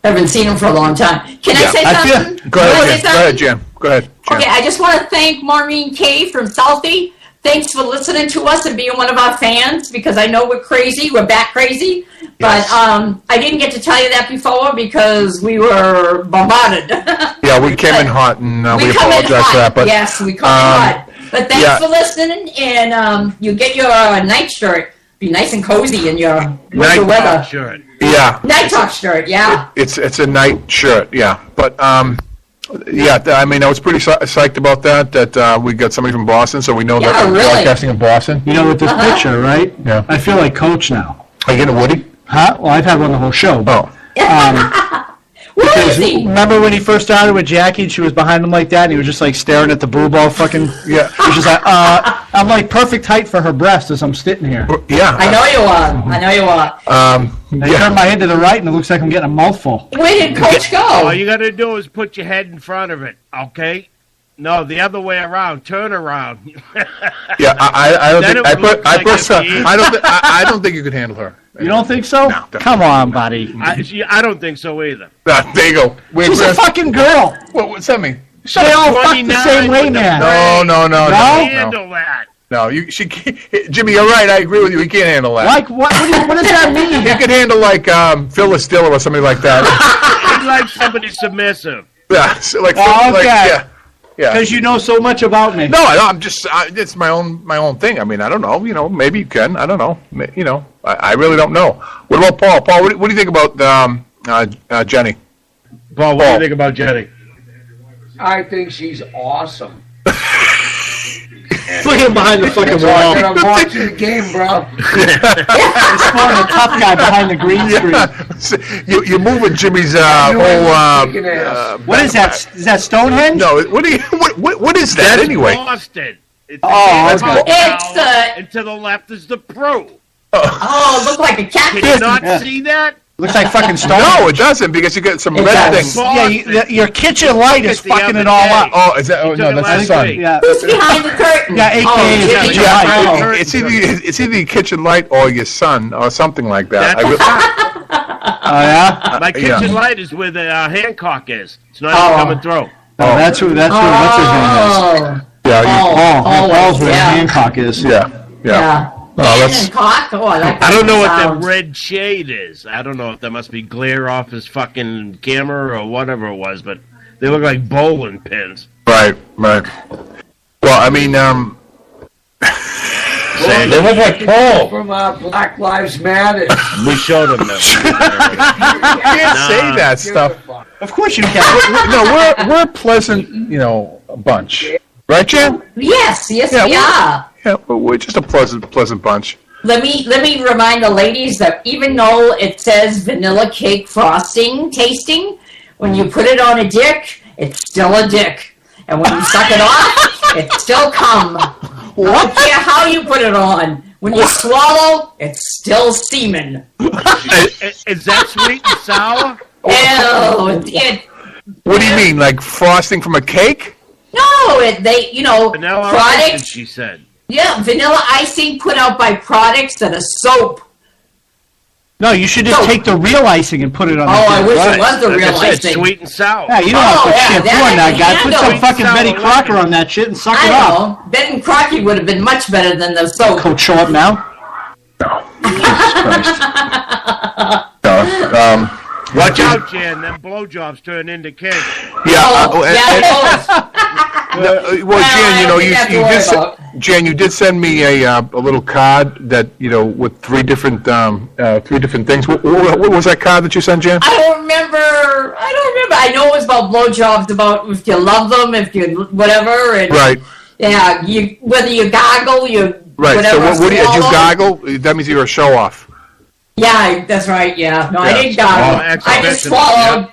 Haven't seen him for a long time. Can I say something? Go ahead, Jen. Go ahead, Jen. Okay, I just want to thank Maureen K. from Southie. Thanks for listening to us and being one of our fans, because I know we're crazy. We're bat crazy. But I didn't get to tell you that before because we were bombarded. Yeah, we came in hot, and we apologize for that. But yes, we come in hot. But thanks for listening, and you get your night shirt. Be nice and cozy in your winter weather. Shirt. Yeah. Night talk shirt, yeah. It's a night shirt, yeah. But I mean, I was pretty psyched about that we got somebody from Boston, so we know that we're broadcasting in Boston. With this picture, right? Yeah. I feel like Coach now. Are you getting a Woody? Huh? Well, I've had one the whole show. Where is he? Remember when he first started with Jackie and she was behind him like that and he was just like staring at the boob all fucking... Yeah. He was just like, I'm like perfect height for her breast as I'm sitting here. Yeah. I know you are. I turn my head to the right and it looks like I'm getting a mouthful. Where did Coach go? All you got to do is put your head in front of it, okay? No, the other way around. Turn around. Yeah, I don't think you could handle her. You don't think so? No, come on, buddy. I don't think so either. There you go. She's a fucking girl. What's that mean? They all fuck the same way, man. No. Handle that. No, she can't. Jimmy, you're right. I agree with you. He can't handle that. Like what? What does that mean? He could handle like Phyllis Diller or somebody like that. He'd like somebody submissive. Yeah, so like okay. Yeah. Because you know so much about me. No, I'm just. It's my own thing. I mean, I don't know. Maybe you can. I don't know. I really don't know. What about Paul? Paul, what do you think about Jenny? Paul, what do you think about Jenny? I think she's awesome. Look at him behind the fucking wall. I'm watching the game, bro. He's throwing the tough guy behind the green screen. You're moving Jimmy's whole. What is that? Is that Stonehenge? No. What is that anyway? Boston. It's It's and to the left is the Pro. Oh, it looked like a cat. Can you not see that? Looks like fucking Stonehenge. No, it doesn't because you got some red does. things. Yeah, your kitchen light is fucking it all up. Oh, is that? Oh no, that's the sun. Yeah. Who's behind the curtain? Yeah, AKA Oh, kitchen Jimmy. light. It's either your kitchen light or your son or something like that. Oh yeah. My kitchen light is where the Hancock is. It's not even coming through. Oh, that's who. What's his name is? Yeah. Paul's where Hancock is. Yeah. Hancock? Oh, I like that. I don't know what sound. that red shade is. I don't know if that must be glare off his fucking camera or whatever it was, but they look like bowling pins. Right. Well, I mean, They look like Paul. From Black Lives Matter. We showed them that. you can't say that stuff. Of course you can. No, we're a pleasant, bunch, right, Jan? Yes, we we're- are. Yeah, we're just a pleasant bunch. Let me remind the ladies that even though it says vanilla cake frosting tasting, when you put it on a dick, it's still a dick. And when you suck it off, it's still cum. I don't care how you put it on. When you swallow, it's still semen. Is that sweet and sour? What do you mean, like frosting from a cake? No, Vanilla products. icing, she said. Yeah, vanilla icing put out by products that are soap. No, you should just take the real icing and put it on the I wish right. it was the Like real I said, icing. sweet and sour. Yeah, you don't have to put shit that on I that can guy. Put some handle. fucking Sour Betty lemon. Crocker on that shit and suck I it up. know. Ben and Crocky would have been much better than the soap. Coach, show up now. Watch out, Jan. Them blowjobs turn into cake. Well, Jan, Jan, you did send me a little card that with three different things. What was that card that you sent, Jan? I don't remember. I know it was about blowjobs, about if you love them, if you whatever. And Right. Yeah, whether you gargle, Right. whatever. So what do you gargle? That means you're a show off. Yeah, that's right. Yeah. No, I didn't gargle. Well, I just exhibition,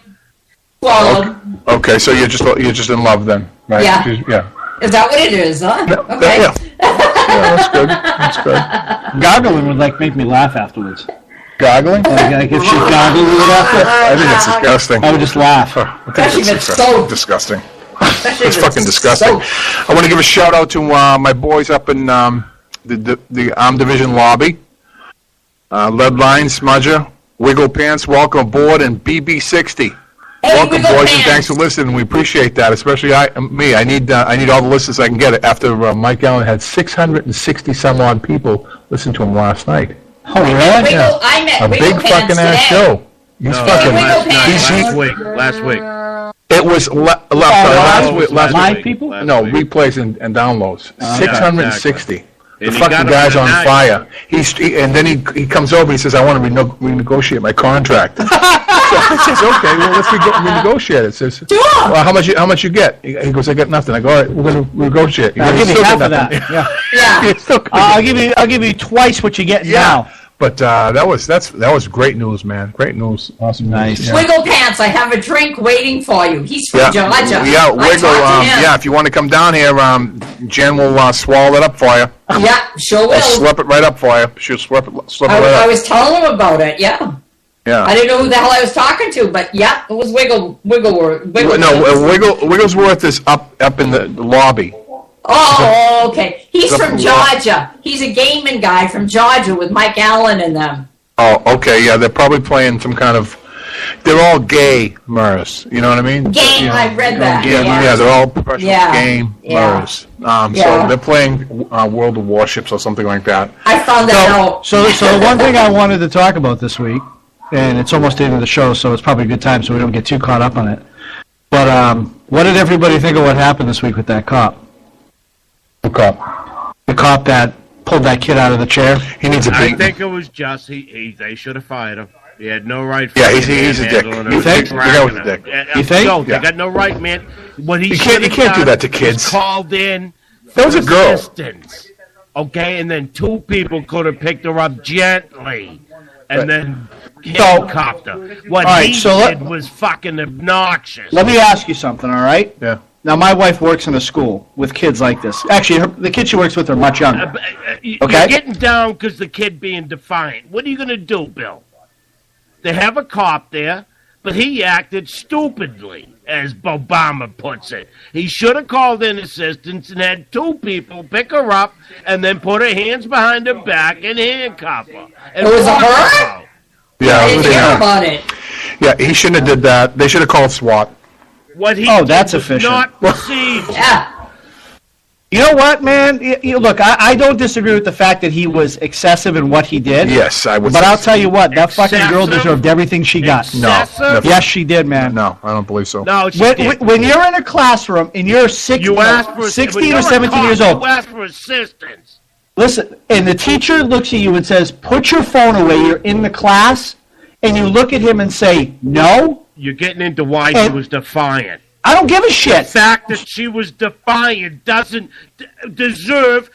swallowed. Okay, so you're just in love then, right? Yeah. Yeah. Is that what it is? Huh? Okay. Yeah, that's good. Gargling would make me laugh afterwards. Gargling? Like if she gargled it after, I think it's disgusting. I would just laugh. Especially if it's soap. Disgusting. Especially It's if fucking disgusting. soap. I want to give a shout out to my boys up in the Arm Division lobby. Lead Line, Smudger, Wiggle Pants, welcome aboard, and BB60. Hey, Welcome, Wiggle boys, Pants. and thanks for listening. We appreciate that, especially me. I need all the listeners I can get. After Mike Allen had 660 some odd people listen to him last night. Oh, really? I met A Wiggle big Pants fucking ass today. show. He's No, fucking. last week. It was last week. Live people? No, replays and downloads. 660. The And he fucking got him guy's on tonight. fire. And then he comes over and he says, I want to renegotiate my contract. So I says, okay, well, let's renegotiate it. Says, well, how much you get? He goes, I got nothing. I go, all right, we're going to negotiate. He I'll goes, give you "Still half got of that. nothing." Yeah. Yeah. He's still gonna I'll give you twice what you're getting Yeah. now. But that was great news, man. Great news. Awesome. Nice. News. Yeah. Wiggle Pants, I have a drink waiting for you. He's from Georgia. Yeah, I Wiggle. talked to him. Yeah, if you want to come down here, Jen will swallow it up for you. Yeah, sure I'll will. slip it right up for you. She'll slip it right I up. was telling him about it, yeah. Yeah. I didn't know who the hell I was talking to, but yeah, it was Wigglesworth. Wigglesworth is up in the lobby. Oh, okay. He's The from law- Georgia. He's a gaming guy from Georgia with Mike Allen and them. Oh, okay, yeah, they're probably playing some kind of. They're all gamers. You know what I mean? Game, I read that. Yeah, they're all professional gamers. Yeah. So they're playing World of Warships or something like that. I found that out. So the one thing I wanted to talk about this week, and it's almost the end of the show, so it's probably a good time so we don't get too caught up on it. But what did everybody think of what happened this week with that cop? The cop. The cop that pulled that kid out of the chair. He needs a I beat. think it was just they should have fired him. He had no right. Yeah, he's a dick. You think? The guy was a dick. You think? No, they got no right, man. What he You can't do that to kids. Called in. That was a girl. Assistance, okay, and then 2 people could have picked her up gently, and then handcuffed her. What he did was fucking obnoxious. Let me ask you something, all right? Yeah. Now, my wife works in a school with kids like this. Actually, the kids she works with are much younger. You're getting down because the kid being defiant. What are you going to do, Bill? They have a cop there, but he acted stupidly, as Obama puts it. He should have called in assistance and had 2 people pick her up and then put her hands behind her back and handcuff her. It was a her? Yeah, I didn't hear about it. Yeah, he shouldn't have did that. They should have called SWAT. What he that's did was efficient. not procedure. Yeah. You know what, man? Look, I don't disagree with the fact that he was excessive in what he did. Yes, I would. But I'll tell you what, that fucking girl Excessive? deserved everything she got. No. Yes, she did, man. No, I don't believe so. No, she When, did. when you're in a classroom and you're 16 You asked for 16 or 17 years old, You asked for assistance. listen, and the teacher looks at you and says, put your phone away, you're in the class, and you look at him and say, no, You're getting into why she was defiant. I don't give a The shit. fact that she was defiant doesn't deserve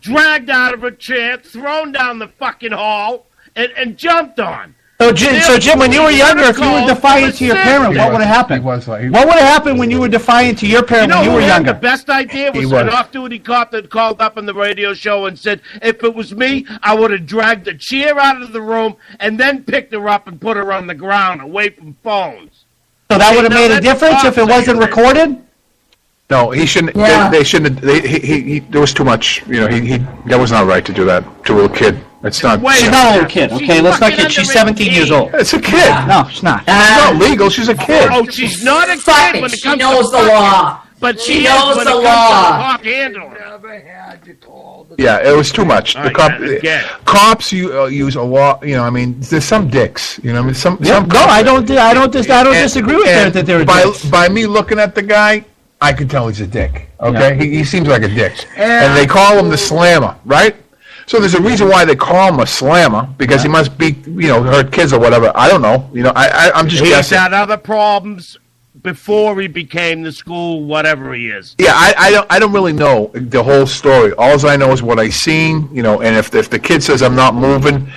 dragged out of her chair, thrown down the fucking hall, and jumped on. So, Jim, when you were younger, if you were defiant to your parent, what would have happened? What would have happened when you were defiant to your parent when you were younger? The best idea was an off-duty cop that called up on the radio show and said, if it was me, I would have dragged the chair out of the room and then picked her up and put her on the ground away from phones. So that would have made a difference if it wasn't recorded? No, he shouldn't. Yeah. They shouldn't. He there was too much. You know, that was not right to do that to a little kid. It's not. She's not a little kid, okay? Let's not kid. She's 17 years old. It's a kid. No, she's not. It's not legal. She's a kid. Oh, she's not a Fuck kid it. when it She comes knows to the law. But She she knows is when the it comes law. to the cop handling. Yeah, it was too much. The Right, cops use a lot. You know, I mean, there's some dicks. You know, I mean, some. Yeah, some no, I don't disagree with that they're dicks. By me looking at the guy, I can tell he's a dick. Okay, he seems like a dick, and they call him the slammer, right? So there's a reason why they call him a slammer, because he must be, hurt kids or whatever. I don't know. I'm just He's guessing. had other problems before he became the school, whatever he is. Yeah, I don't really know the whole story. All I know is what I seen, and if the kid says I'm not moving,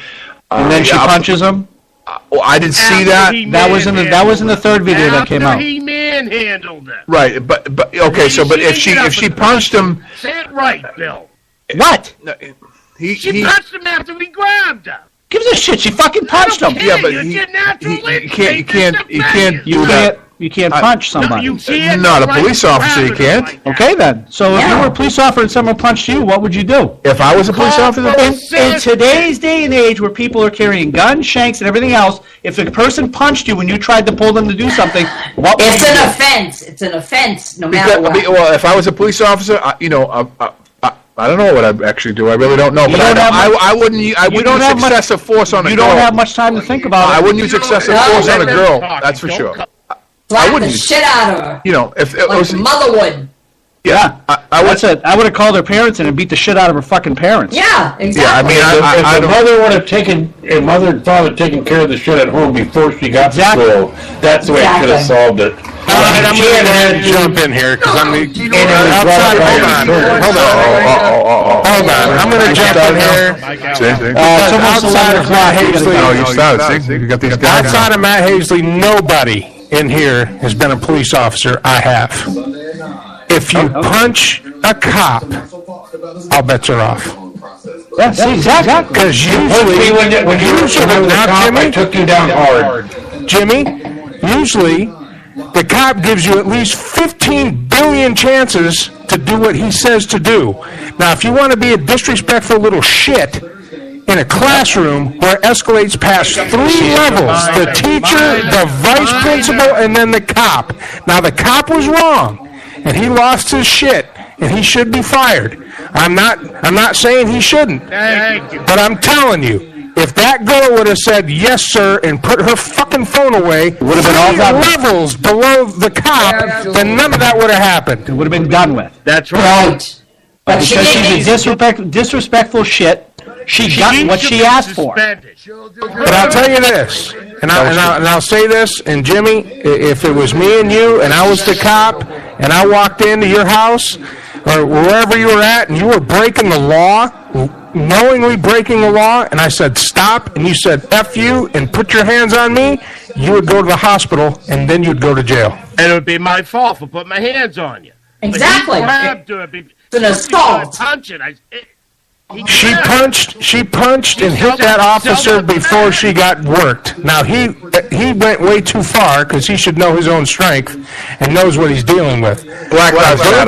And then she punches him? I didn't see that. That was in the third video that came out. After he manhandled it. Right, but okay, so but if she punched him, Say it right, Bill. What? She punched him after he grabbed her. Gives a shit. She fucking punched him. Yeah, but you can't punch somebody. No, you can't. Not a police officer, you can't. Like that. Okay, then. So if you were a police officer and someone punched you, what would you do? If I was a police officer, In today's day and age where people are carrying guns, shanks, and everything else, if a person punched you when you tried to pull them to do something, what would It's you do? an offense. It's an offense, no matter what. well, if I was a police officer, I don't know what I'd actually do. I really don't know. You But don't have much- I wouldn't use excessive force on a girl. You don't have much time to think about it. I wouldn't use excessive force on a girl. That's for sure. Slap wouldn't the use- shit out of her. If it Like was, mother would. yeah, I would. That's it. I would have called her parents in and beat the shit out of her fucking parents. Yeah, exactly. Yeah, I mean, If the don't. mother would have if mother and father had taken care of the shit at home before she got to school, that's the way it should have solved it. All right, I'm going to jump in here because I'm the outside. Hold on. I'm going to jump in here. It's almost 11 o'clock. Oh, you started. See, you got these guys. Outside of Matt Hazley, nobody in here has been a police officer. I have. If you punch a cop, all bets are off. Yeah, see, exactly. Because usually, when you were now, cop, Jimmy, I took you down hard. Jimmy, usually the cop gives you at least 15 billion chances to do what he says to do. Now, if you want to be a disrespectful little shit in a classroom where it escalates past 3 levels, the teacher, the vice principal, and then the cop. Now, the cop was wrong, and he lost his shit, and he should be fired. I'm not saying he shouldn't, but I'm telling you, if that girl would have said yes, sir, and put her fucking phone away, would have been all levels below the cop, then none of that would have happened. It would have been done with. That's right. Right. But because she's a disrespectful shit, she got what she asked for. But I'll tell you this, and I'll say this, and Jimmy, if it was me and you, and I was the cop, and I walked into your house, or wherever you were at, and you were breaking the law, knowingly breaking the law, and I said stop, and you said F you, and put your hands on me, you would go to the hospital, and then you'd go to jail. And it would be my fault for putting my hands on you. Exactly. It's an assault. She punched and hit that officer before she got worked. Now, he went way too far because he should know his own strength and knows what he's dealing with. I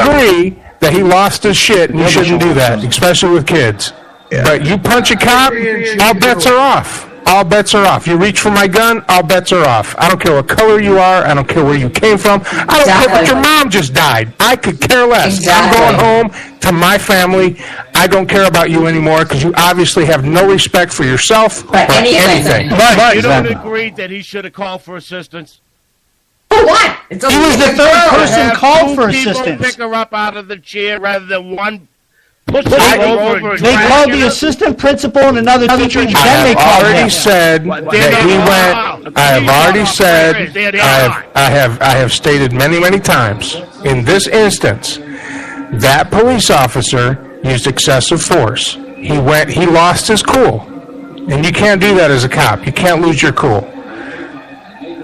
agree that he lost his shit and you shouldn't do that, especially with kids. Yeah. But you punch a cop, all bets are off. All bets are off. You reach for my gun, all bets are off. I don't care what color you are. I don't care where you came from. I don't care what your mom just died. I could care less. Exactly. I'm going home to my family. I don't care about you anymore because you obviously have no respect for yourself or anything. But you don't agree that he should have called for assistance? For what? He was the third person called for assistance. Pick her up out of the chair rather than one. They called the assistant principal and another teacher, and then they called him. I have stated many times, in this instance, that police officer used excessive force. He lost his cool. And you can't do that as a cop. You can't lose your cool.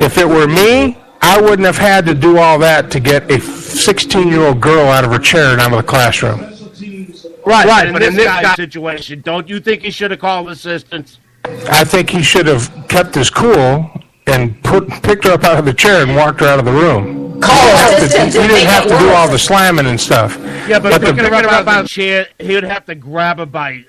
If it were me, I wouldn't have had to do all that to get a 16-year-old girl out of her chair and out of the classroom. Right, but in this guy's situation, don't you think he should have called assistance? I think he should have kept his cool and picked her up out of the chair and walked her out of the room. He didn't have to do all the slamming and stuff. Yeah, but picking her up out of the chair, he would have to grab her by...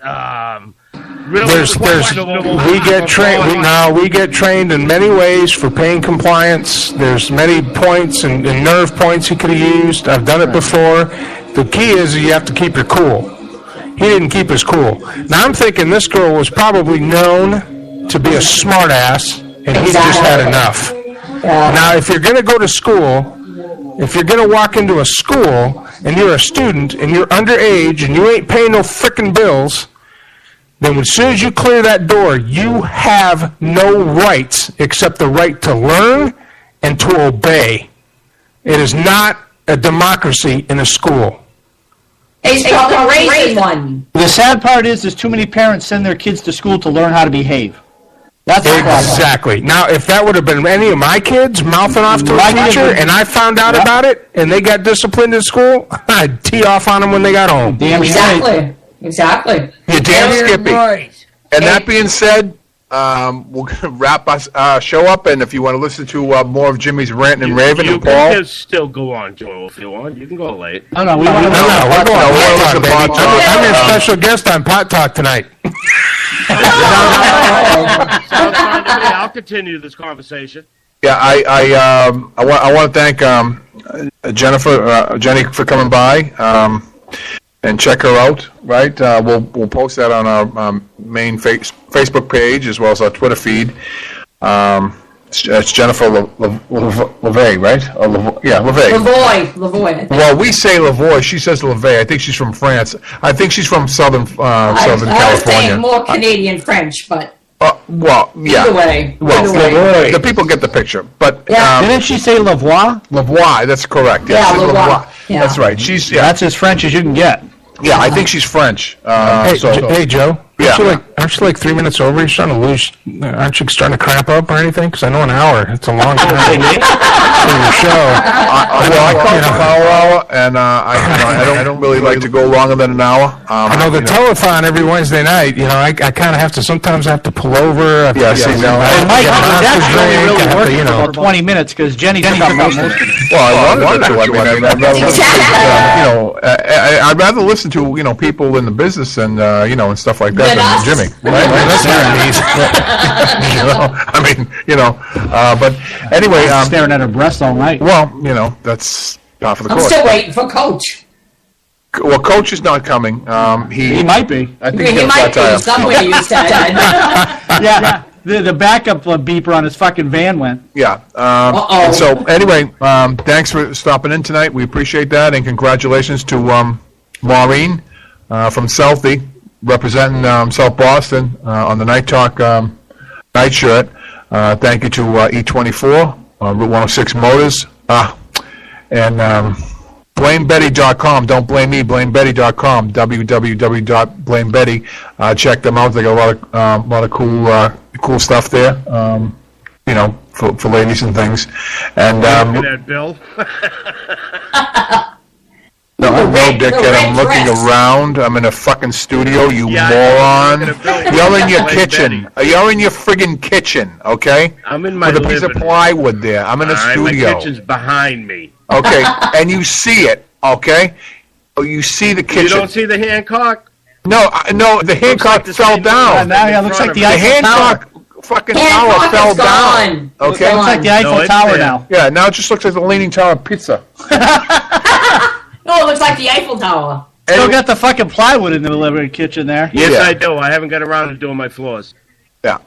we get trained in many ways for pain compliance. There's many points and nerve points he could have used. I've done it before. The key is you have to keep your cool. He didn't keep his cool. Now I'm thinking this girl was probably known to be a smart ass, and he just had enough. Yeah. Now, if you're going to go to school, if you're going to walk into a school, and you're a student, and you're underage, and you ain't paying no frickin' bills, then as soon as you clear that door, you have no rights except the right to learn and to obey. It is not a democracy in a school. The sad part is there's too many parents send their kids to school to learn how to behave. That's exactly. Now, if that would have been any of my kids mouthing off to a teacher and I found out about it and they got disciplined in school, I'd tee off on them when they got home. Exactly. You're damn Skippy. Right. And that being said, we're going to wrap our show up, and if you want to listen to more of Jimmy's ranting and raving, and Paul... You can still go on, Joel, if you want. You can go late. We want to listen to Pot Talk. I'm your special guest on Pot Talk tonight. I'll continue this conversation. Yeah, I want to thank Jenny for coming by. And check her out, right? We'll post that on our main Facebook page as well as our Twitter feed. It's Jennifer LeVay, right? LeVay. Lavoie. Well, we say Lavoie. She says LeVay. I think she's from France. I think she's from Southern California. I was saying more Canadian French, but... well, yeah. Either way. Well, the people get the picture. But didn't she say Lavoie? Lavoie, that's correct. Yes, Lavoie. Yeah. That's right. That's as French as you can get. Yeah, I think she's French. Hey, Joe. Aren't you like 3 minutes over? You're starting to lose. Aren't you starting to cramp up or anything? Because I know an hour. It's a long time for your show. I call it a power hour, and I don't really like to go longer than an hour. I know the telethon every Wednesday night. I kind of have to. Sometimes I have to pull over. Mike, that really worked for about 20 minutes because Jenny took up most of it. Well, I wanted to. I'd rather listen to people in the business and and stuff like that. Jimmy, right? That's but anyway, staring at her breast all night. Well, that's half of the course. I'm still waiting for Coach. Well, Coach is not coming. He might be. I think he might be somewhere. You said. Yeah. The backup beeper on his fucking van went. Yeah. So anyway, thanks for stopping in tonight. We appreciate that, and congratulations to Maureen from Southie, representing South Boston on the Night Talk night shirt. Thank you to E24, Route 106 Motors, and BlameBetty.com. Don't blame me. BlameBetty.com. www.blamebetty. Check them out. They got a lot of cool stuff there. For ladies and things. And that Bill. No, dickhead. I'm looking around. I'm in a fucking studio, you moron. You're in your kitchen. You're in your friggin' kitchen, okay? I'm in my with a piece of plywood there. I'm in a studio. My kitchen's behind me. Okay, and you see it, okay? Oh, you see the kitchen. You don't see the Hancock? No, the Hancock fell down. Now it looks like the Hancock fucking tower fell down. Okay, it looks like the Eiffel Tower now. Yeah, now it just looks like the Leaning Tower of Pizza. No, it looks like the Eiffel Tower. Still got the fucking plywood in the living kitchen there. Yes, I do. I haven't got around to doing my floors. Yeah.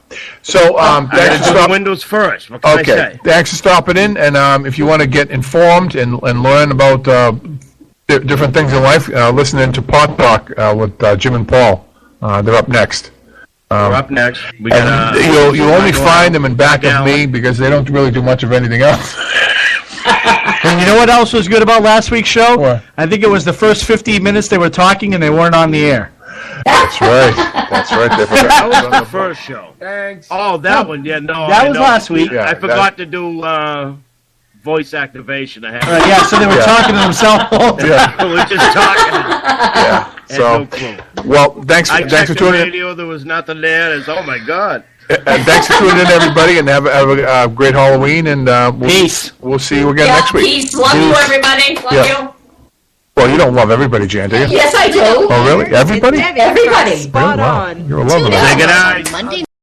So, thanks for stopping. Windows first. What can I say? Thanks for stopping in. And if you want to get informed and learn about different things in life, listen in to Pot Talk with Jim and Paul. They're up next. We're up next. You'll only find them in back of me because they don't really do much of anything else. And you know what else was good about last week's show? What? I think it was the first 15 minutes they were talking and they weren't on the air. That's right. That was the first show. Thanks. Oh, that one. Yeah, no. That was last week. Yeah, I forgot to do voice activation. I had. Yeah, so they were talking to themselves. Yeah. We were just talking. Yeah. So, no clue. Well, thanks for tuning in. Radio, there was nothing there. It's, oh my God. Thanks for tuning in, everybody, and have a great Halloween. And peace. We'll see you again next week. Peace. Love you, everybody. Love you. Well, you don't love everybody, Jan, do you? Yes, I do. Oh, really? Everybody? Everybody. Spot on. You're a lover. Say good night. Monday